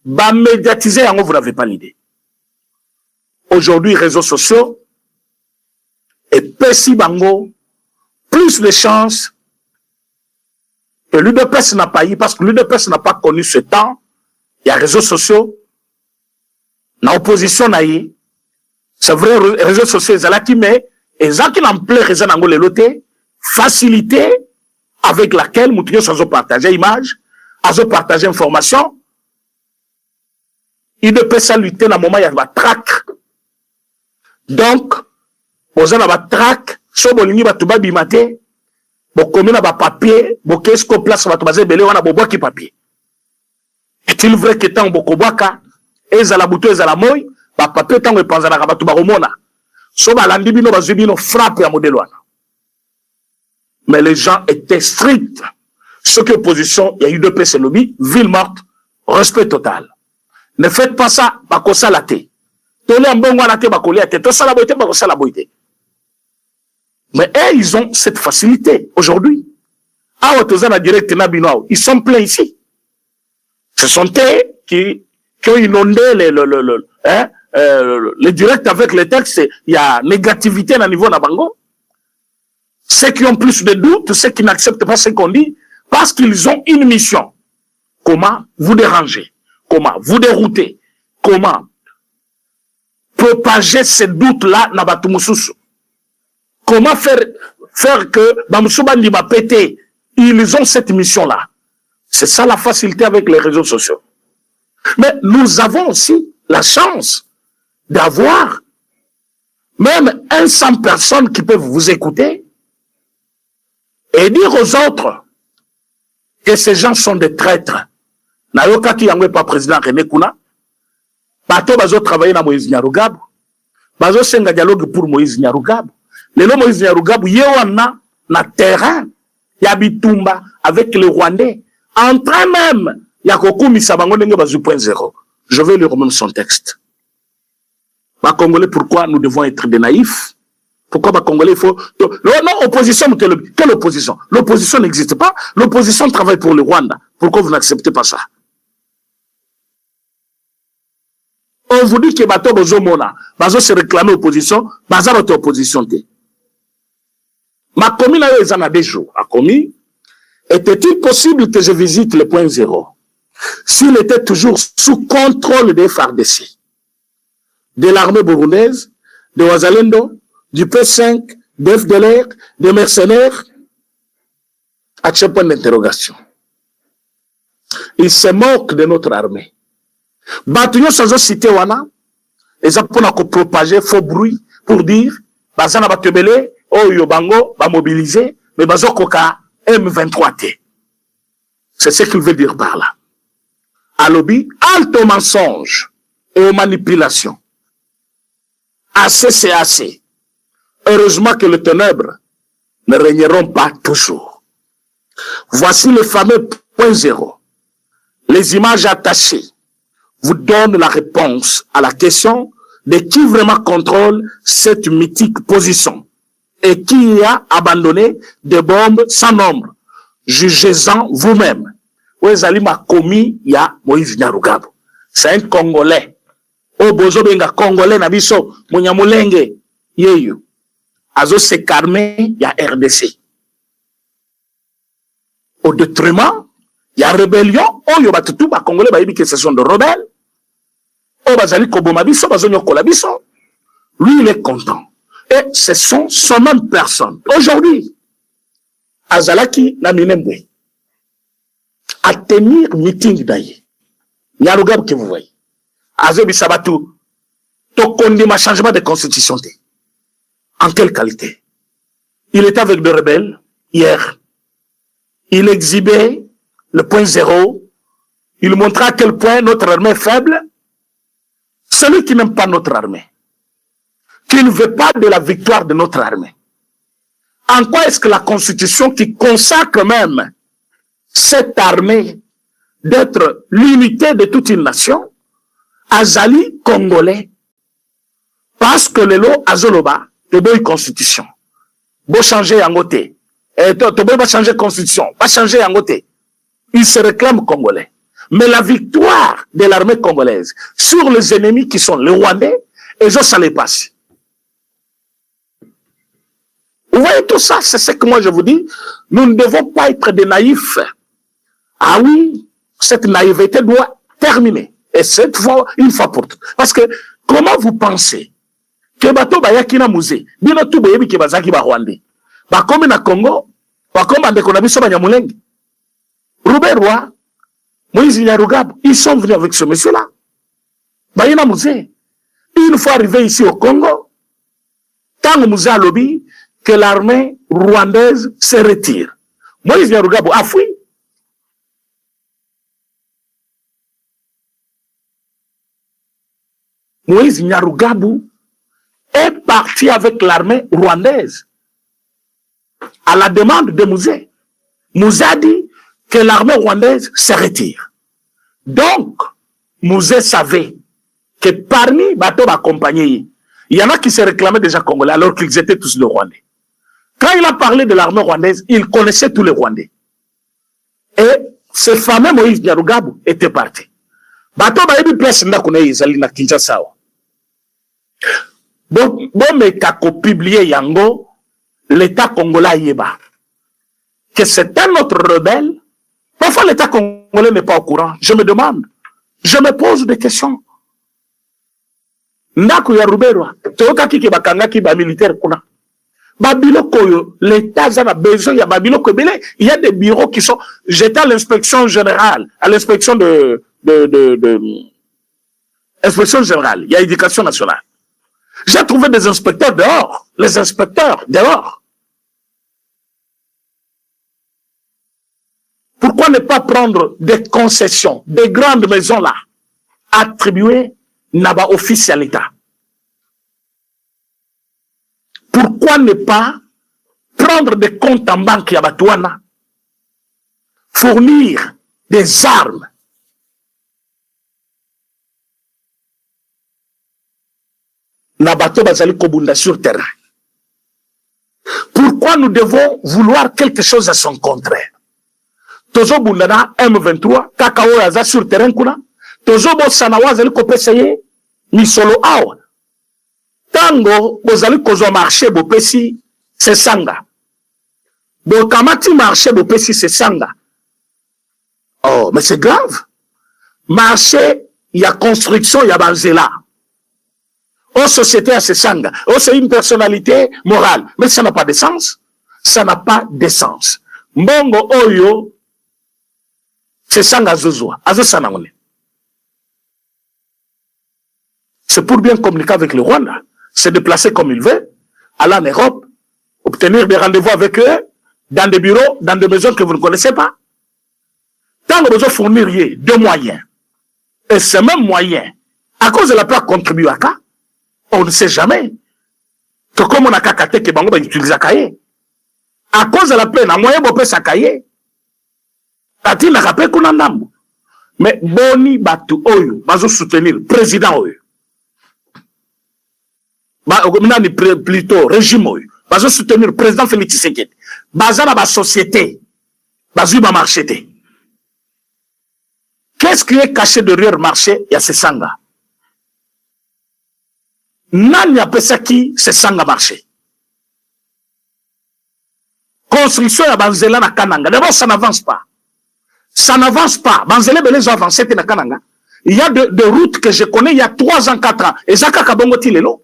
Ba médiatiser yango, vous n'avez pas l'idée. Aujourd'hui, réseaux sociaux, et Pessi Bango, plus de chances que l'UDPS n'a pas eu, parce que l'UDPS n'a pas connu ce temps. Il y a réseaux sociaux, na opposition na eu. C'est vrai, réseaux sociaux, ils ont qui mais, et ça qui n'en plaît, réseaux nango les lotés, facilité avec laquelle Moutrio s'en partager image, s'en partager information. UDPS a lutté dans le moment, il y a la traque. Donc, vous avez un trac, si vous avez un papier, vous avez un papier, vous avez un place, vous avez un papier. Est-il vrai que tant que vous avez un papier, vous avez un papier, vous avez un papier, vous avez un frappe à modèle. Mais les gens étaient stricts. Ce que opposition, il y a eu deux PC lobby, ville morte, respect total. Ne faites pas ça, parce que la thé. Mais ils ont cette facilité aujourd'hui. Ils sont pleins ici. Ce sont eux qui ont inondé les directs avec les textes. Il y a négativité à niveau Nabango. Ceux qui ont plus de doutes, ceux qui n'acceptent pas ce qu'on dit, parce qu'ils ont une mission. Comment vous déranger? Comment vous dérouter? Comment propager ces doutes-là dans Batumususu? Comment faire que Bamusubandi va péter? Ils ont cette mission-là. C'est ça la facilité avec les réseaux sociaux. Mais nous avons aussi la chance d'avoir même 100 personnes qui peuvent vous écouter et dire aux autres que ces gens sont des traîtres. Nayoka qui n'en pas président René Kouna. Bato bazo travailler na Moïse Nyarugabo. Bazo senga dialogue pour Moïse Nyarugabo. Lelo Moïse Nyarugabo yewana na terrain ya bitumba avec les Rwandais. En train même ya kokumisa bango ndenge bazu 0.0. Je vais lire même son texte. Ba Congolais, pourquoi nous devons être des naïfs? Pourquoi ba Congolais il faut non opposition, quelle opposition? L'opposition n'existe pas. L'opposition travaille pour le Rwanda. Pourquoi vous n'acceptez pas ça? On vous dit que bato bozo mona, bazo se réclamer opposition, baza notre opposition te. Ma commune a eu en des jours. A commis, était-il possible que je visite le point 0 s'il était toujours sous contrôle des FARDC, de l'armée burundaise, de Wazalendo, du P5, de FDLR, des mercenaires? À chaque point d'interrogation. Il se moque de notre armée. Batuyo sans cité wana, ils ont pour propager faux bruit pour dire, bazana batebele, oh yobango, ba mobiliser, mais bazo koka M23T. C'est ce qu'il veut dire par là. À lobby, halte aux mensonges et aux manipulations. Assez c'est assez. Heureusement que les ténèbres ne régneront pas toujours. Voici le fameux point 0. Les images attachées vous donnent la réponse à la question de qui vraiment contrôle cette mythique position et qui a abandonné des bombes sans nombre. Jugez-en vous-même. Ouezali m'a commis, il y a Moïse Nyarugabo. c'est un Congolais. Oh, bozo benga Congolais na biso, Munyamulenge, yeyo. Azo se calmer, ya RDC. Au détriment, il y a rébellion, oh, yo batutu, ba Congolais, ba yebi que ce sont de rebelles. Oh, bazali koboma biso, bazonyo kola biso. Lui, il est content. Et ce sont son même personne. Aujourd'hui, Azalaki na Minembwe, à tenir meeting d'ailleurs. Il y a le gars que vous voyez. Azobi Sabatou, to condamne changement de constitution. En quelle qualité? Il était avec des rebelles hier. Il exhibait le point zéro. Il montrait à quel point notre armée est faible. Celui qui n'aime pas notre armée, qui ne veut pas de la victoire de notre armée. En quoi est-ce que la Constitution qui consacre même cette armée d'être l'unité de toute une nation, Azali Congolais, parce que le lot Azoloba, de bonne Constitution, beau changer en côté, et tu pas changer Constitution, pas changer en côté, il se réclame Congolais. Mais la victoire de l'armée congolaise sur les ennemis qui sont les Rwandais, et ça les passe. Vous voyez tout ça, c'est ce que moi je vous dis. Nous ne devons pas être des naïfs. Ah oui, cette naïveté doit terminer. Et cette fois, une fois pour toutes. Parce que, comment vous pensez que bato bayaki na musée, bino tu boyebi ke bazaki ba Rwandais, ba comme na Congo, ba comme andeko na biso ba Nyamulenge, Robert Roy, Moïse Nyarugabo, ils sont venus avec ce monsieur-là. Bayina musée. Une fois arrivé ici au Congo, tant que musée a lobby, que l'armée rwandaise se retire. Moïse Nyarugabo a fui. Moïse Nyarugabo est parti avec l'armée rwandaise à la demande de Mouzé. Mouzé a dit que l'armée rwandaise se retire. Donc, Mouzé savait que parmi bateaux accompagnés, il y en a qui se réclamaient déjà congolais alors qu'ils étaient tous de Rwandais. Quand il a parlé de l'armée rwandaise, il connaissait tous les Rwandais. Et ce fameux Moïse Nyarugabo était parti. Bateau bayebi place ndakuna izali na Kinshasa. Bon mais kako publié yango l'État congolais yeba que c'est un autre rebelle. Parfois l'État congolais n'est pas au courant. Je me demande, je me pose des questions. Ndako ya Ruberwa, toka kiki bakangaki ba militaire kuna. Babiloko, l'État a besoin, il y a Babiloko, il y a des bureaux qui sont, j'étais à l'inspection générale, à l'inspection inspection générale, il y a éducation nationale. J'ai trouvé des inspecteurs dehors, les inspecteurs dehors. Pourquoi ne pas prendre des concessions, des grandes maisons là, attribuées n'a-ba office à l'État? Pourquoi ne pas prendre des comptes en banque à Batouana, fournir des armes, Nabato Bazali Kobunda sur terrain? Pourquoi nous devons vouloir quelque chose à son contraire? Tozo Bundana M23, Kakao Yaza sur terrain kuna, Tozo Bosanawa Zali Kopeseye, Misolo Awa. Tango, Bozali Kozo marché Bopesi, c'est Sanga. Bokamati marché Bopesi, c'est Sanga. Oh, mais c'est grave. Marché, il y a construction, il y a Banzela. Oh, société, c'est Sanga. Oh, c'est une personnalité morale. Mais ça n'a pas de sens. Ça n'a pas de sens. Mbongo Oyo, c'est Sanga Zozua. Azo Sanangone. C'est pour bien communiquer avec le Rwanda. Se déplacer comme il veut, aller en Europe, obtenir des rendez-vous avec eux, dans des bureaux, dans des maisons que vous ne connaissez pas. Tant que vous fourniriez deux moyens, et ces mêmes moyens, à cause de la peur contribuer à ça, on ne sait jamais. Que comme on a kakate que bango utilise à cahier. À cause de la peine, à moyen de sa cahier. Tati n'a rappelé qu'on en a. Mais boni batu oyo, bazo soutenir président oyo. Plutôt régime oyo. Bazo soutenir président Félix Tshisekedi. Baza na ba société. Bazo ba marché. Qu'est-ce qui est caché derrière le marché? Il y a ces sangas. Nani a ça qui c'est sanga marché. Construction à Banzela na Kananga. D'abord, ça n'avance pas. Ça n'avance pas. Banzela belé avancé na Kananga. Il y a de routes que je connais il y a 3 ans, 4 ans. Et Zaka Kabongo Tilelo.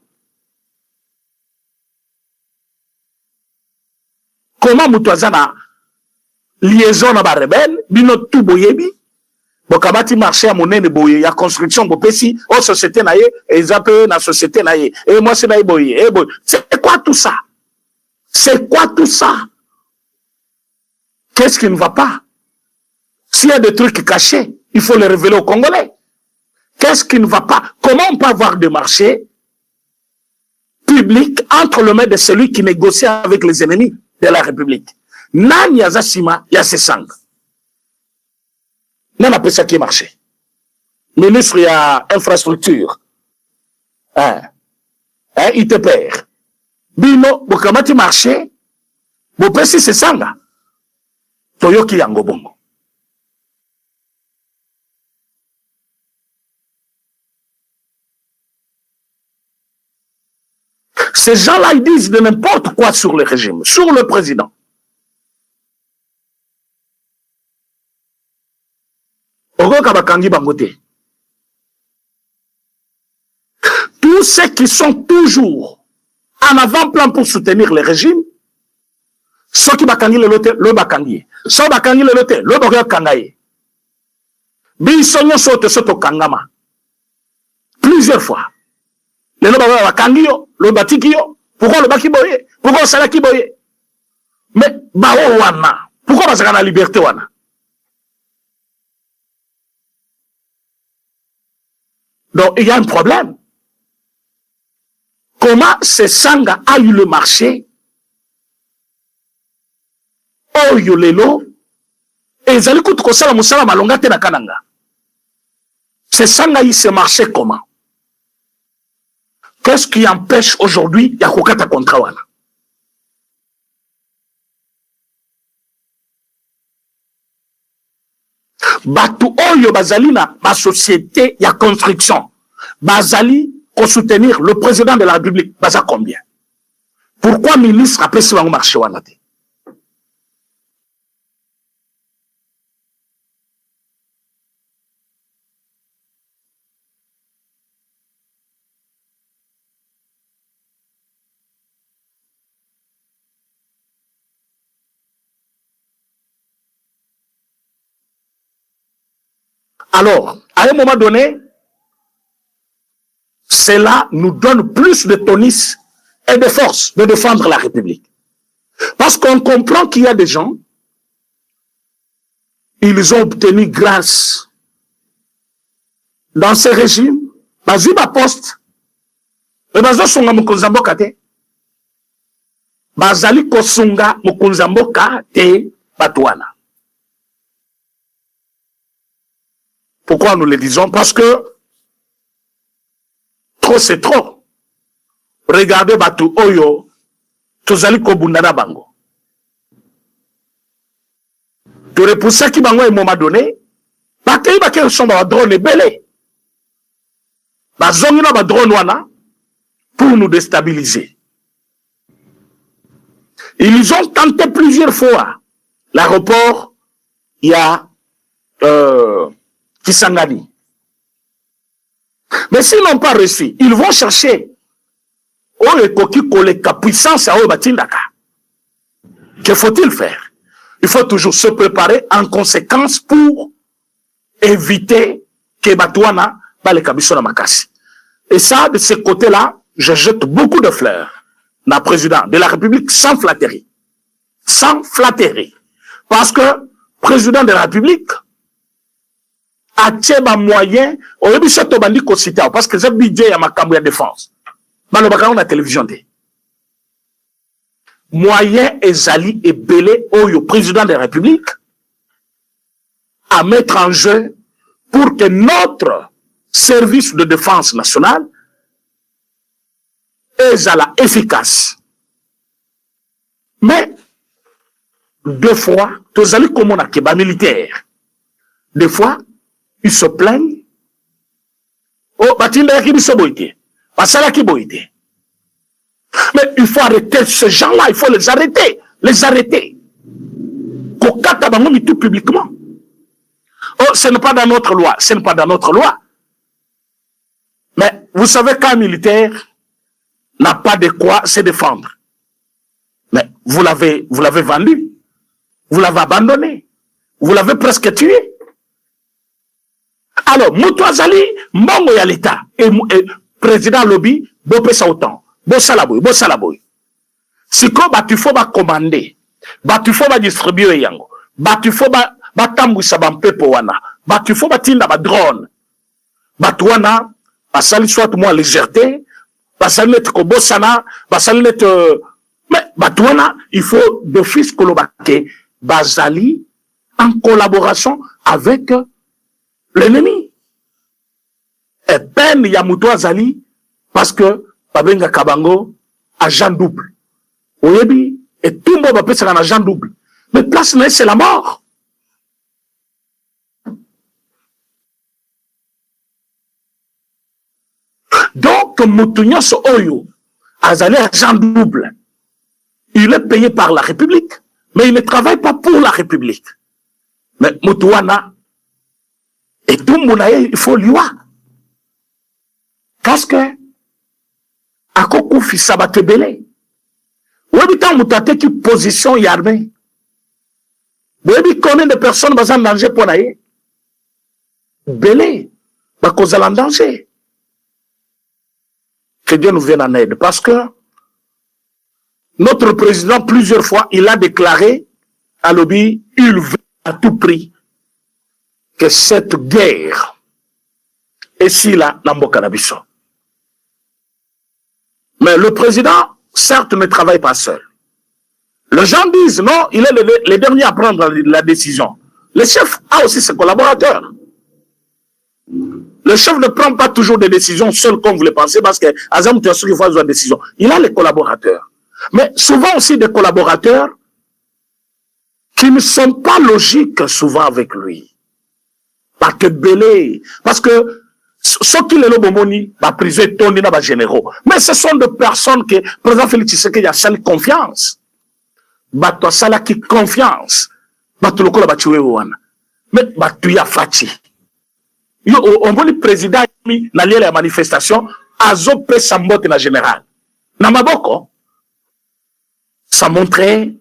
Comment Moutouazana liaison na ba rebelle, bino tout boyebi. Bokabati marché à monnaie boye, il y a construction bopesi, au société naye, et zappé na société naye. Et moi c'est naye boye, et boye. C'est quoi tout ça? C'est quoi tout ça? Qu'est-ce qui ne va pas? S'il y a des trucs cachés, il faut les révéler aux Congolais. Qu'est-ce qui ne va pas? Comment on peut avoir des marchés publics entre les mains de celui qui négocie avec les ennemis de la République? Nani yazasima yasesang. Nan appelle ça qui est marché. Ministre, il y a infrastructure. Il te perd. Bino, bokamati marché, bopesi c'est sanga. Toyoki yango bongo. Ces gens-là, ils disent de n'importe quoi sur le régime, sur le président. Tous ceux qui sont toujours en avant-plan pour soutenir le régime, ceux qui bakangi le lote, le bakangi. Ceux qui bakangi le lote, le bakangi kangaye. Bisonyo sote soto kangama. Plusieurs fois. Le bakangi bakangi yo, le batiki yo. Pourquoi le baki boye? Pourquoi le salaki boye? Mais, bao wana. Pourquoi basaka na liberté wana? Donc, il y a un problème. Comment ce sanga a eu le marché? Oyo lelo. Et ils allaient coûter kosala musala malonga te na kananga. Ce sanga il se marché comment? Qu'est-ce qui empêche aujourd'hui ya kokata contrat wana? Batu oyo bazali na ba société ya construction. Bazali pour soutenir le président de la République. Baza combien? Pourquoi ministre après ce marché wana te? Alors, à un moment donné, cela nous donne plus de tonus et de force de défendre la République. Parce qu'on comprend qu'il y a des gens, ils ont obtenu grâce dans ce régime, bazuba poste, et bazosonga mukunzamboka te, bazali kosunga mukunzamboka te batouana. Pourquoi nous le disons? Parce que trop c'est trop. Regardez Batu Oyo, Tozali Kobundana Bango. Tu repousses qui Bango à un moment donné, Bakei Bakei sont dans drone belé. Bazongina ba drone wana pour nous déstabiliser. Ils ont tenté plusieurs fois. L'aéroport, il y a Kisangani. Mais s'ils n'ont pas réussi, ils vont chercher puissance à Obatindaka. Que faut-il faire? Il faut toujours se préparer en conséquence pour éviter que Batouana va les kabisona makasi. Et ça, de ce côté-là, je jette beaucoup de fleurs dans le président de la République sans flatterie. Sans flatterie. Parce que, président de la République, a tcheba moyen, au début, c'est au bandit cité, parce que c'est budget à ma campagne de défense. Mais le bagarre, on a télévision. Moyen ezali et belé au président de la République à mettre en jeu pour que notre service de défense nationale ezala efficace. Mais, deux fois, tous allez comme on a keba militaire. Des fois, ils se plaignent. Oh, batinda qui biso boité. Basala qui boité. Mais il faut arrêter ces gens-là, il faut les arrêter. Les arrêter. Kokata bangomi tout publiquement. Oh, ce n'est pas dans notre loi. Ce n'est pas dans notre loi. Mais vous savez qu'un militaire n'a pas de quoi se défendre. Mais vous l'avez vendu. Vous l'avez abandonné. Vous l'avez presque tué. Alors, Moutou Azali, Mbongo ya l'État, et président lobby, Bopé Sautan, Bossalaboy. Si quoi, bah, tu faut commander, bah, tu faut distribuer yango, bah, tu faut tambouissa bampepo wana, bah, tu faut tinda ba drone, bah, tu wana, bah, sali soit moi légèreté, bah, sali net ko bossana, bah, sali net, mais, bah, tu wana, il faut d'office kolobake, bah, Zali, en collaboration avec l'ennemi. Et peine Yamouto Azali, parce que Babenga Kabango, agent double. Oyebi, et tout le monde va passer un agent double. Mais place, c'est la mort. Donc, Moutounyos Oyo, Azali agent double. Il est payé par la République, mais il ne travaille pas pour la République. Mais Moutouana, et tout le monde, il faut lui voir. Parce que, à quoi qu'on fait ça, va te belé. Ou habitant moutate qui position y armée. Ou habitant combien de personnes vont en danger pour naïe. Belé, va cause en danger. Que Dieu nous vienne en aide. Parce que, notre président, plusieurs fois, il a déclaré à l'objet, il veut à tout prix que cette guerre est si là, dans mon cannabis. Mais le président, certes, ne travaille pas seul. Les gens disent, non, il est le dernier à prendre la décision. Le chef a aussi ses collaborateurs. Le chef ne prend pas toujours des décisions seul comme vous le pensez, parce que Azam Tiassou qui fait une décision. Il a les collaborateurs. Mais souvent aussi des collaborateurs qui ne sont pas logiques souvent avec lui. Parce que belé, parce que ceux qui les lobomoni, la prison est tournée dans les généraux. Mais ce sont des personnes que, par exemple, Félix Tshisekedi a sali confiance. Bato sala qui confiance. Bato loko la batuwe wana. Mais bato ya fati. Yo, on voit le président na lié la manifestation, azo pe sambote na général. Na maboko. Ça montrait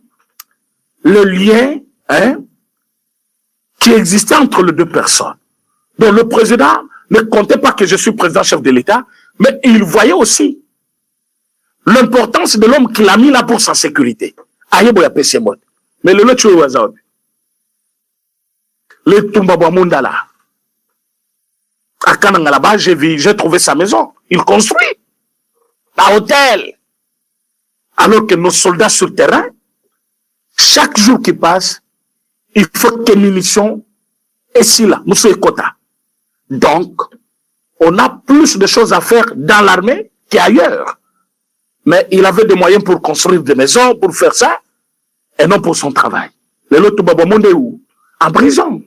le lien, hein, qui existait entre les deux personnes. Donc le président ne comptait pas que je suis président chef de l'État, mais il voyait aussi l'importance de l'homme qu'il a mis là pour sa sécurité. Mais le tué au hasard. Le Tumbabwa Mundala. À Kananga là-bas, j'ai trouvé sa maison. Il construit un hôtel. Alors que nos soldats sur le terrain, chaque jour qui passe, il faut que munitions et si là, nous sommes quota. Donc, on a plus de choses à faire dans l'armée qu'ailleurs. Mais il avait des moyens pour construire des maisons, pour faire ça, et non pour son travail. Le lot Babamonde est où? En prison.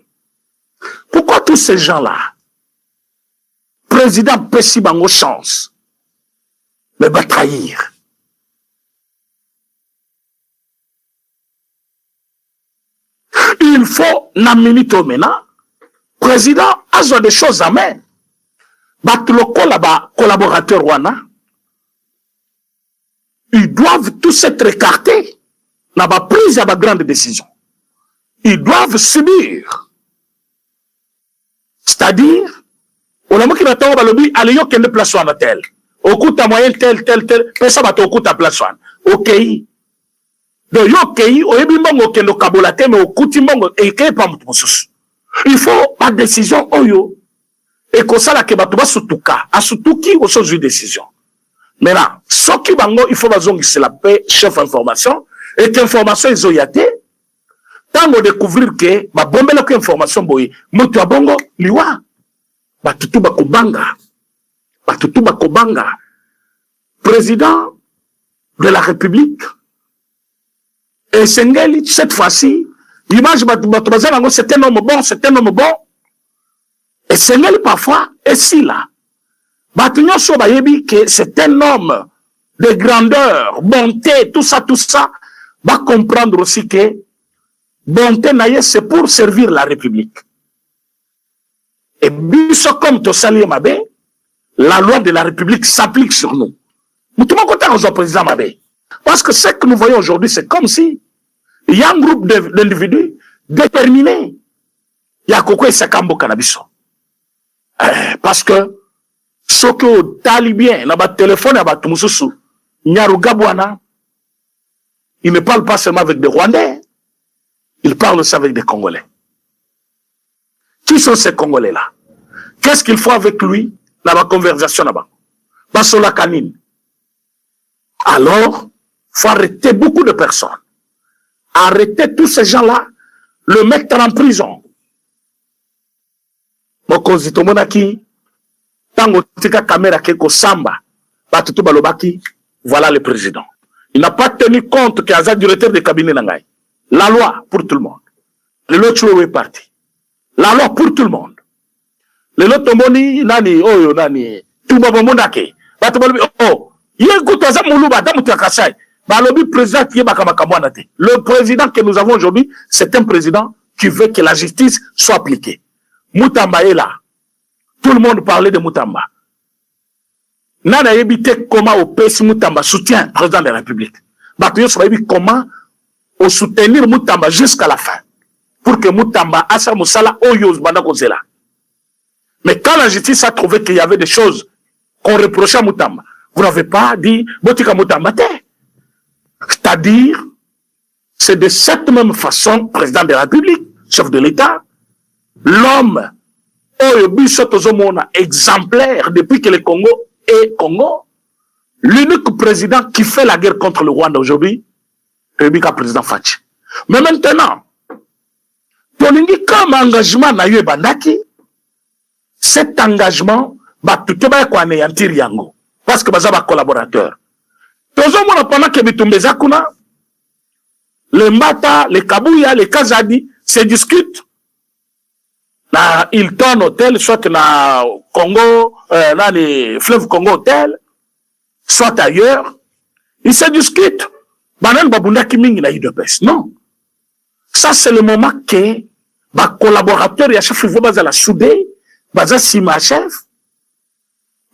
Pourquoi tous ces gens-là, président Pessi Bango chance, mais va trahir? Il faut, na minute maintenant, président a des choses à main. Batloko là-bas, collaborateur wana, ils doivent tous être écartés. N'a pas prise à ma grande décision. Ils doivent subir. C'est-à-dire, on a qui m'attend au lobby, allez yo kende place wana tel. Au coup ta moyen tel, ça va au coup ta place wana. Ok. Donc yo kei, au yebi mbongo kendo kabolate, mais au coup ti mbongo, et kei pa moutou. Il faut pas de décision oyo. Et comme ça, la kebatuba sutuka, a sutuki au sens d'une décision. Maintenant, ce qui bango, il faut bazongi c'est la paix, chef information, et qu'information ils ont yate, tant on découvrir que, ba bombe la information boye, mutu abongo, liwa, ba tutuba kobanga, président de la République, et Sengeli, cette fois-ci, l'image c'est un homme bon, Et c'est parfois, et si là, Batignon Sobayebi, que c'est un homme de grandeur, bonté, tout ça, va comprendre aussi que bonté naïe, c'est pour servir la République. Et biso comme Tosali Mabé, la loi de la République s'applique sur nous. Nous tout le monde content au président Mabé. Parce que ce que nous voyons aujourd'hui, c'est comme si il y a un groupe d'individus déterminés. Il y a Koko et Sakambo Canabiso. Parce que ce que talibien, na ba téléphone à Batumususu, Nyarugabwana, il ne parle pas seulement avec des Rwandais, il parle aussi avec des Congolais. Qui sont ces Congolais-là? Qu'est-ce qu'il faut avec lui dans la conversation là-bas? Basola Kanine. Alors, il faut arrêter beaucoup de personnes. Arrêter tous ces gens-là, le mettre en prison. Mokonzi Tomonaki, tango tika kamera keko samba, batutu balobaki, voilà le président. Il n'a pas tenu compte qu'il y a un directeur de cabinet Nangai. La loi pour tout le monde. Le lot est parti. La loi pour tout le monde. Le lot tomoni nani oyo nani tuba bomondake. Batu balobi oh, yégout aza muluba damu takasai. Balobi président qui est bakamakamwana te. Le président que nous avons aujourd'hui, c'est un président qui veut que la justice soit appliquée. Moutamba est là. Tout le monde parlait de Moutamba. Nana évité comment au PS Moutamba soutient le président de la République. Batuyo sobayebi comment au soutenir Moutamba jusqu'à la fin. Pour que Moutamba asa musala oyos banda kozela. Mais quand la justice a trouvé qu'il y avait des choses qu'on reprochait à Moutamba, vous n'avez pas dit botika Moutamba te. C'est-à-dire, c'est de cette même façon, président de la République, chef de l'État, l'homme exemplaire depuis que le Congo est Congo, l'unique président qui fait la guerre contre le Rwanda aujourd'hui, c'est le président Fachi. Mais maintenant, Tolingi comme engagement na yé bandaki, cet engagement va tout anéantir yango parce que bazaba collaborateur. Tozo mona pendant que bitumbeza kuna, les Mbata, les Kabouya, les Kazadi se discutent na Hilton Hotel, soit na Congo, na les fleuves Congo Hotel, soit ailleurs, ils se discutent. Banan babunda kimingi na UDPS. Non. Ça, c'est le moment que, ba collaborateur, ya chef de baza la soudé, baza sima chef,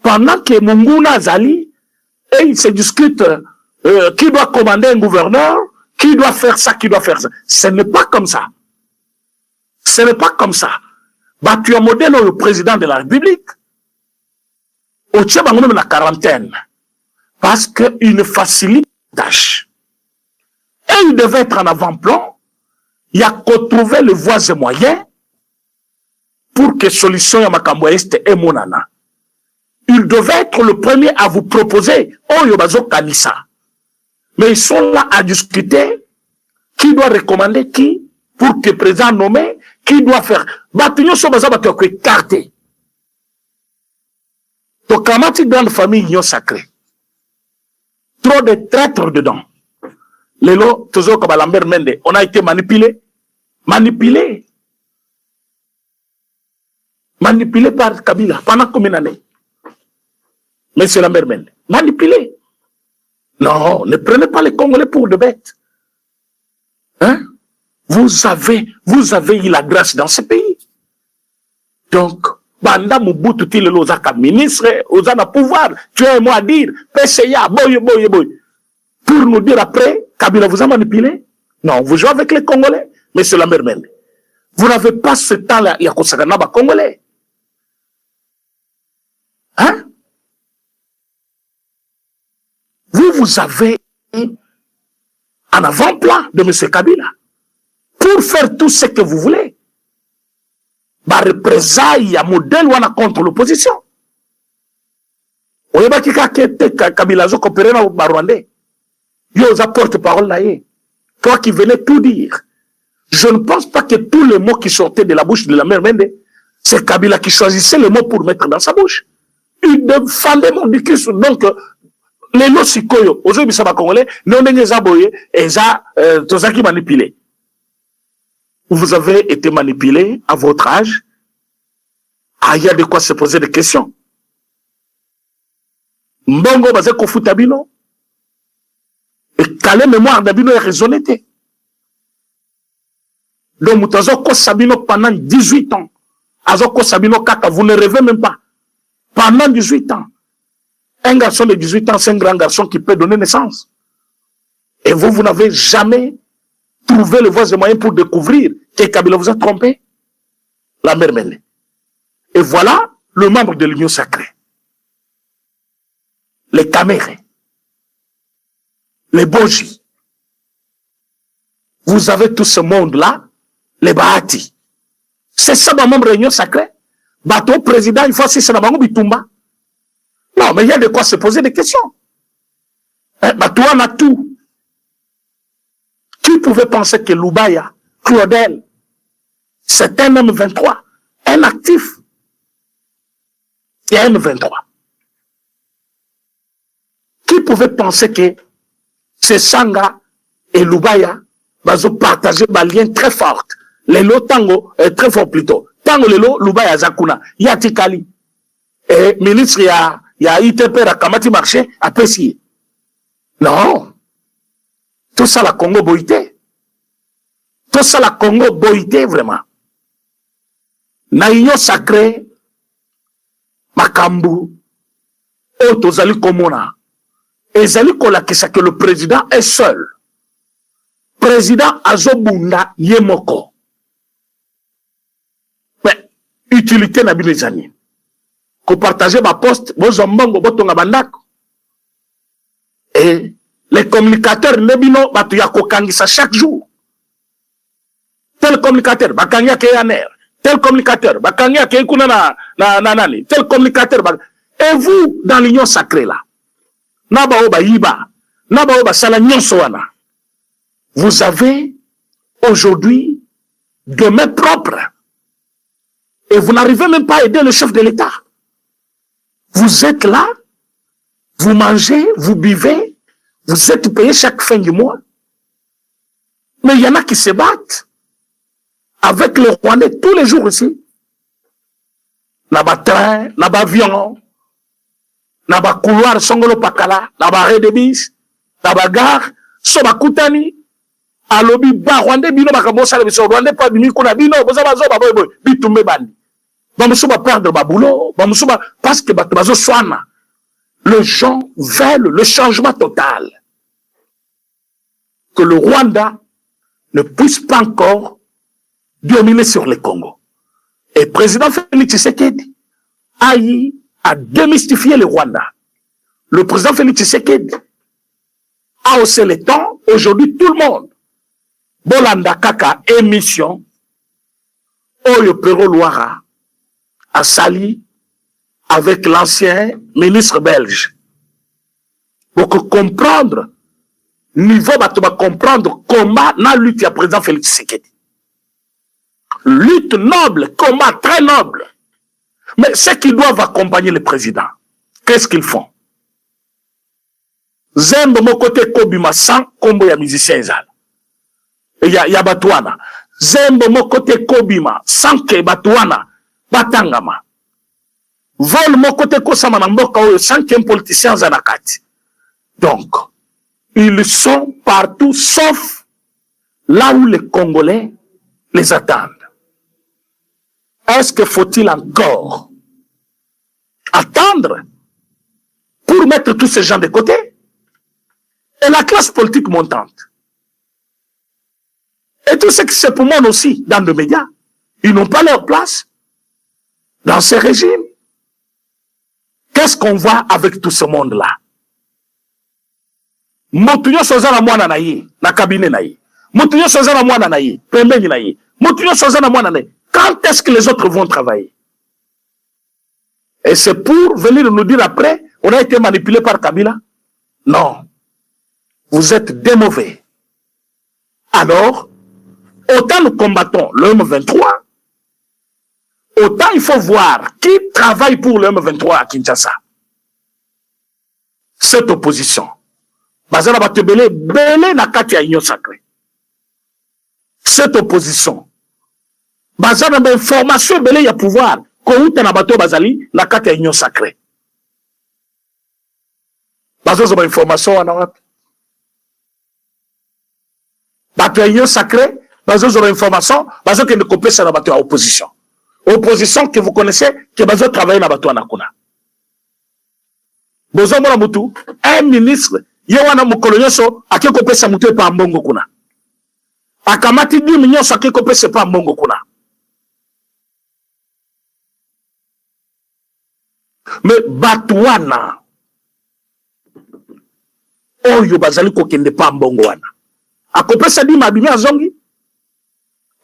pendant que Munguna Zali, et ils se discutent, qui doit commander un gouverneur, qui doit faire ça, qui doit faire ça. Ce n'est pas comme ça. Ce n'est pas comme ça. Bah, tu as modèle le président de la République. Au Tchèque, on a la quarantaine. Parce qu'il ne facilite la tâche. Et il devait être en avant-plan. Il y a qu'à trouver les voies et moyens pour que solution à Makambo Est et Monana. Il devait être le premier à vous proposer. Oh, Yobazo Kanissa. Mais ils sont là à discuter. Qui doit recommander qui? Pour que le président nommé, qui doit faire. Batignon Sobaza va te écarter. Donc, comment tu grande famille union sacrée? Trop de traîtres dedans. Les lots, toujours comme Lambert Mende, on a été manipulé. Manipulé. Manipulé par Kabila. Pendant combien d'années? Monsieur Lambert Mende. Manipulé. Non, ne prenez pas les Congolais pour de bêtes. Hein? Vous avez eu la grâce dans ce pays. Donc, Banda Mobutu Tile Lozaka ministre, Ozana pouvoir, tu as un mot à dire, PCA, boy. Pour nous dire après, Kabila vous a manipulé? Non, vous jouez avec les Congolais, mais c'est la mermende. Vous n'avez pas ce temps-là, il y a Kosakanaba Congolais. Hein? Vous avez un avant-plan de M. Kabila pour faire tout ce que vous voulez. Bah, représailles à modèle ou contre l'opposition. Vous voyez que Kabila zo coopéré dans le Rwandais. Yo, za porte-parole là. Toi qui venais tout dire. Je ne pense pas que tous les mots qui sortaient de la bouche de la mère Mende, c'est Kabila qui choisissait les mots pour mettre dans sa bouche. Il défendait mon discours. Donc, les lots sikoyo, aujourd'hui, ça va congolais, non, et ça, tout ça qui manipulé. Vous avez été manipulé à votre âge, Ah, il y a de quoi se poser des questions. Mbongo baze kofuta bino. Et calé mémoire d'abino est raisonné. Donc, Moutazoko Sabino pendant 18 ans. Azoko Sabino Kaka, vous ne rêvez même pas. Pendant 18 ans. Un garçon de 18 ans, c'est un grand garçon qui peut donner naissance. Et vous, vous n'avez jamais trouvé le voies et moyens pour découvrir que Kabila vous a trompé. La mère mêlée. Et voilà le membre de l'Union sacrée. Les Camérés. Les Boji. Vous avez tout ce monde-là, les Bahati. C'est ça ma membre de l'Union sacrée. Bateau président, il faut aussi c'est la Bitumba. Non, mais il y a de quoi se poser des questions. Bateau on a tout. Qui pouvait penser que Loubaya, Claudel, c'est un M23, un actif. Il y a un M23. Qui pouvait penser que c'est Sanga et Loubaya vont partager des liens très forts. Les lots tango, très fort plutôt. Tango les lots, Loubaya Zakuna, Yatikali. Et ministre, il y a ITP, à Kamati Marché, à Pessi. Non. Tout ça, la Congo boité. Tout ça, la Congo boité, vraiment. Naïyo sacré, Makambu, Otozali Komona. Et Zali Kolakisa que le président est seul. Président Azobunda Yemoko. Mais, utilité n'a bien les amis. Qu'on partage ma poste, Bozombongo, Botonga Bandako. Et les communicateurs, Nebino, Batuyako Kangisa chaque jour. Tel communicateur, Bakanya Keyaner. Tel communicateur, Bakanya Kekuna Nani. Tel communicateur, et vous, dans l'union sacrée là, vous avez aujourd'hui de mains propres. Et vous n'arrivez même pas à aider le chef de l'État. Vous êtes là, vous mangez, vous buvez, vous êtes payé chaque fin du mois. Mais il y en a qui se battent avec le Rwandais tous les jours ici. N'a-ba train, n'a-ba avion, n'a-ba couloir Songolo Pakala, n'a-ba arrêt de bis, n'a-ba gare, soba kutani, alobi ba Rwandais bino bakabosa le biso Rwandais pas bimi kuna bino boza bazo ba boy boy bitumbe bandi. Ba musuba perdre ba boulot, ba musuba parce que bazo soana. Les gens veulent le changement total. Que le Rwanda ne puisse pas encore dominer sur le Congo. Et le président Félix Tshisekedi a démystifié le Rwanda. Le président Félix Tshisekedi a haussé les temps. Aujourd'hui, tout le monde. Bolanda Kaka émission. Oyo Pero Loara a sali avec l'ancien ministre belge. Pour comprendre, niveau va comprendre comment la lutte à président Félix Tshisekedi. Lutte noble, combat très noble. Mais ceux qui doivent accompagner le président, qu'est-ce qu'ils font? Zembo mon côté Kobima sans combo ya musicien Zal. Ya Batouana. Zembo mon côté Kobima sans que Batouana Batangama. Vol mon côté Kosama Namboka ou sans qu'un politicien Zanakati. Donc, ils sont partout sauf là où les Congolais les attendent. Est-ce que faut-il encore attendre pour mettre tous ces gens de côté? Et la classe politique montante. Et tout ce qui se poumonnent aussi dans les médias, ils n'ont pas leur place dans ces régimes. Qu'est-ce qu'on voit avec tout ce monde-là? Motunyo sozana mwana na ye, na cabinet na ye. Motunyo sozana mwana na ye, pembeni na ye. Motunyo sozana mwana na ye. Quand est-ce que les autres vont travailler? Et c'est pour venir nous dire après, on a été manipulé par Kabila? Non. Vous êtes des mauvais. Alors, autant nous combattons le M23, autant il faut voir qui travaille pour le M23 à Kinshasa. Cette opposition. Bazala Batebele, belé na kati ya union sacrée. Cette opposition. Bazala d'information belé ya pouvoir. kouta na bato bazali na kati ya union sacrée. Bazo ba information wana wapi? Bato ya union sacrée, bazo ba information, bazo kende kopesa na bato ya opposition. Opposition que vous connaissez, que bazo travailler na bato wana kuna. Bozo mona mutu, un ministre, ye wana mukolo nyonso ake kopesa mutu pa mbongo kuna. Akamati 10 millions ake kopesa pa mbongo kuna. Mais batwana oyo bazali kokende pa mbongo wana akopesa di mabimi azongi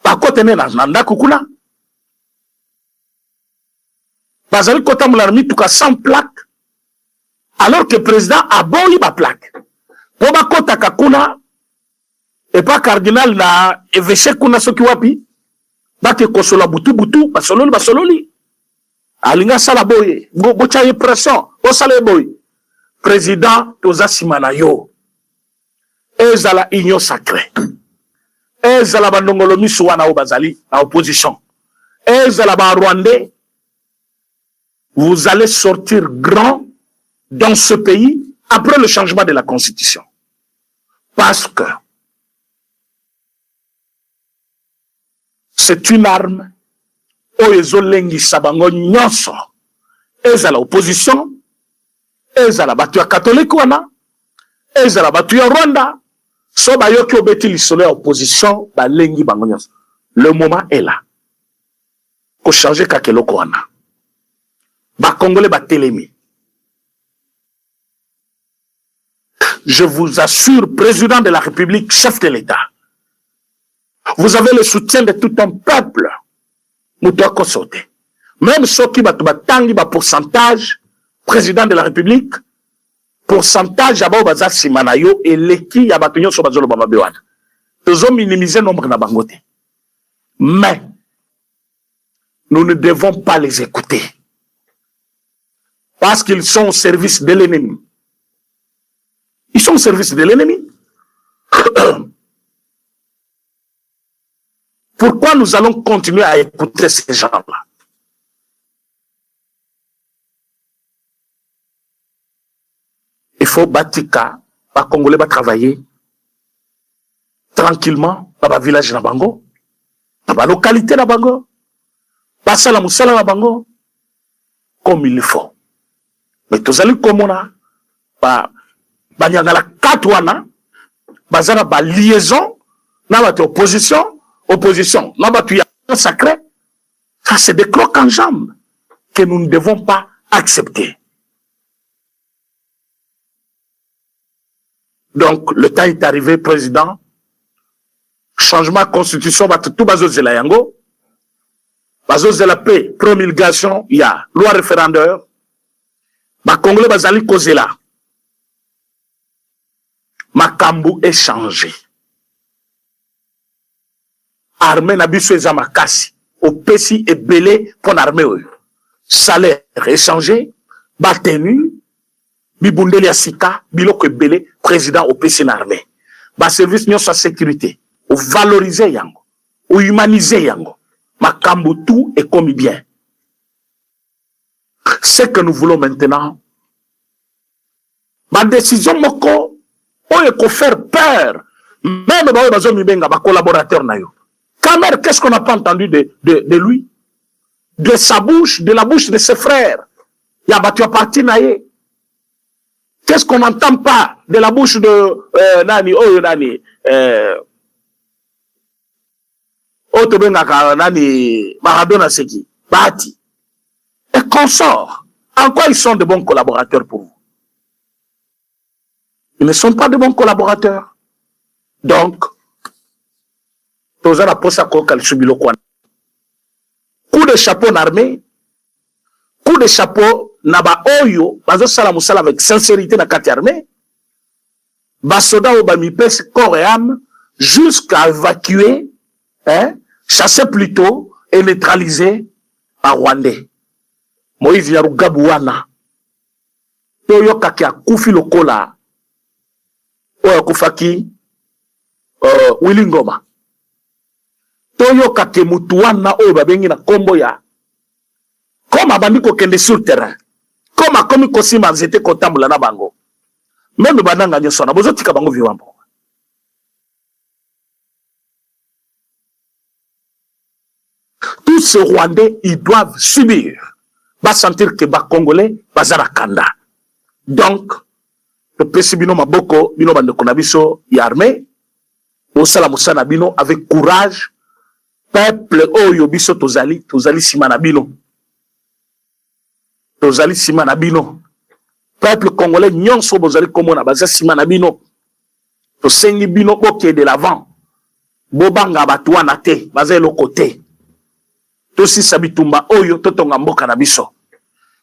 bakotene na ndako kuna bazali kotamula na mituka sans plaque alors que président aboli ba plaque po bakotaka kuna et pas cardinal na évêché kuna soki wapi bake kosola butu basololi alinga sala boye bocha ye pression osala boye président toza simana yo ezala union sacrée ezala bandongolo miso wana o bazali na opposition ezala ba rwandais, vous allez sortir grand dans ce pays après le changement de la constitution parce que c'est une arme oyo lengisa bango nyonso ezala opposition ezala batu ya catholique wana ezala batu ya Rwanda so bayoki obeti lisolo ya opposition balengi bango nyonso. Le moment est là ko changer kakeloko wana ba congolais ba telemi. Je vous assure, président de la République, chef de l'État, vous avez le soutien de tout un peuple. Même ceux qui batangi ba pourcentage, président de la République, pourcentage aba baza simana yo eleki ya batunyo so bazolo ba mabewana. Tozo minimiser nombre na bangote. Mais nous ne devons pas les écouter. Parce qu'ils sont au service de l'ennemi. Ils sont au service de l'ennemi. Pourquoi nous allons continuer à écouter ces gens-là? Il faut batika, les Congolais va travailler tranquillement dans le village na bango, dans la localité na bango, passer la moussala na bango, comme il le faut. Mais tous allez comme on a, banyangala katwana, bazana ba liaison, na ba opposition, na ba tuya sacré. Ça c'est des crocs en jambes que nous ne devons pas accepter. Donc, le temps est arrivé, président. Changement de constitution, tout bazo de la yango. Bazo de la paix, promulgation, il y a loi référendaire. Ma Congolais bazali kozela. Makambu est changé. Armée na biso eza makasi. Au pesi et belé pour l'armée. Salaire est changé. Batenu. Bibundeli asika, biloko ebele, président au PC l'armée. Ba service nyo sa sécurité. Ou valoriser yango. Ou humaniser yango. Makambo tout est comme bien. Ce que nous voulons maintenant, ma décision moko, on est faire peur. Même ba bazo mibenga ba collaborateur na yo. Kamer, qu'est-ce qu'on n'a pas entendu de lui? De sa bouche, de la bouche de ses frères. Ya batu parti na ye. Qu'est-ce qu'on n'entend pas de la bouche de Nani, oh Nani, Nani, Maradona Seki, Bati, et consorts. En quoi ils sont de bons collaborateurs pour vous? Ils ne sont pas de bons collaborateurs. Donc, coup de chapeau en armée, coup de chapeau naba oyo bazo sala musala avec sincérité na kati armée basoda o bami pes corps et âme jusqu'à évacuer chasser plutôt et neutraliser par Rwandais. Moïse Yarugabu wana toyo kaki akufi lokola oyo kufaki Willy Ngoma toyo kaki mutu wana oyo babengi na kombo ya Comme abandi kokende sur le terrain, comme a komi kosima zete kotambola na bango, même bananga nyoso na bozo tika bango vivambo. Tous ces Rwandais, ils doivent subir, va sentir que ba Congolais, bazara kanda. Donc, le pesi bino maboko, bino bande konabiso y armée, au salamoussana bino avec courage, peuple oyo biso tozali simana bino. Tozali simana bino. Peuple congolais nyonso bozali komona baza simana bino. Tosengi bino boke de l'avant. Bobanga batuana te, baza le côté. Tosi sabitumba oyo totonga mboka na biso.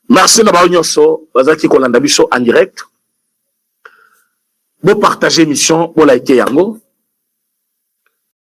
Merci na ba nyonso bazaki kolanda biso en direct. Bo partager mission bo like yango.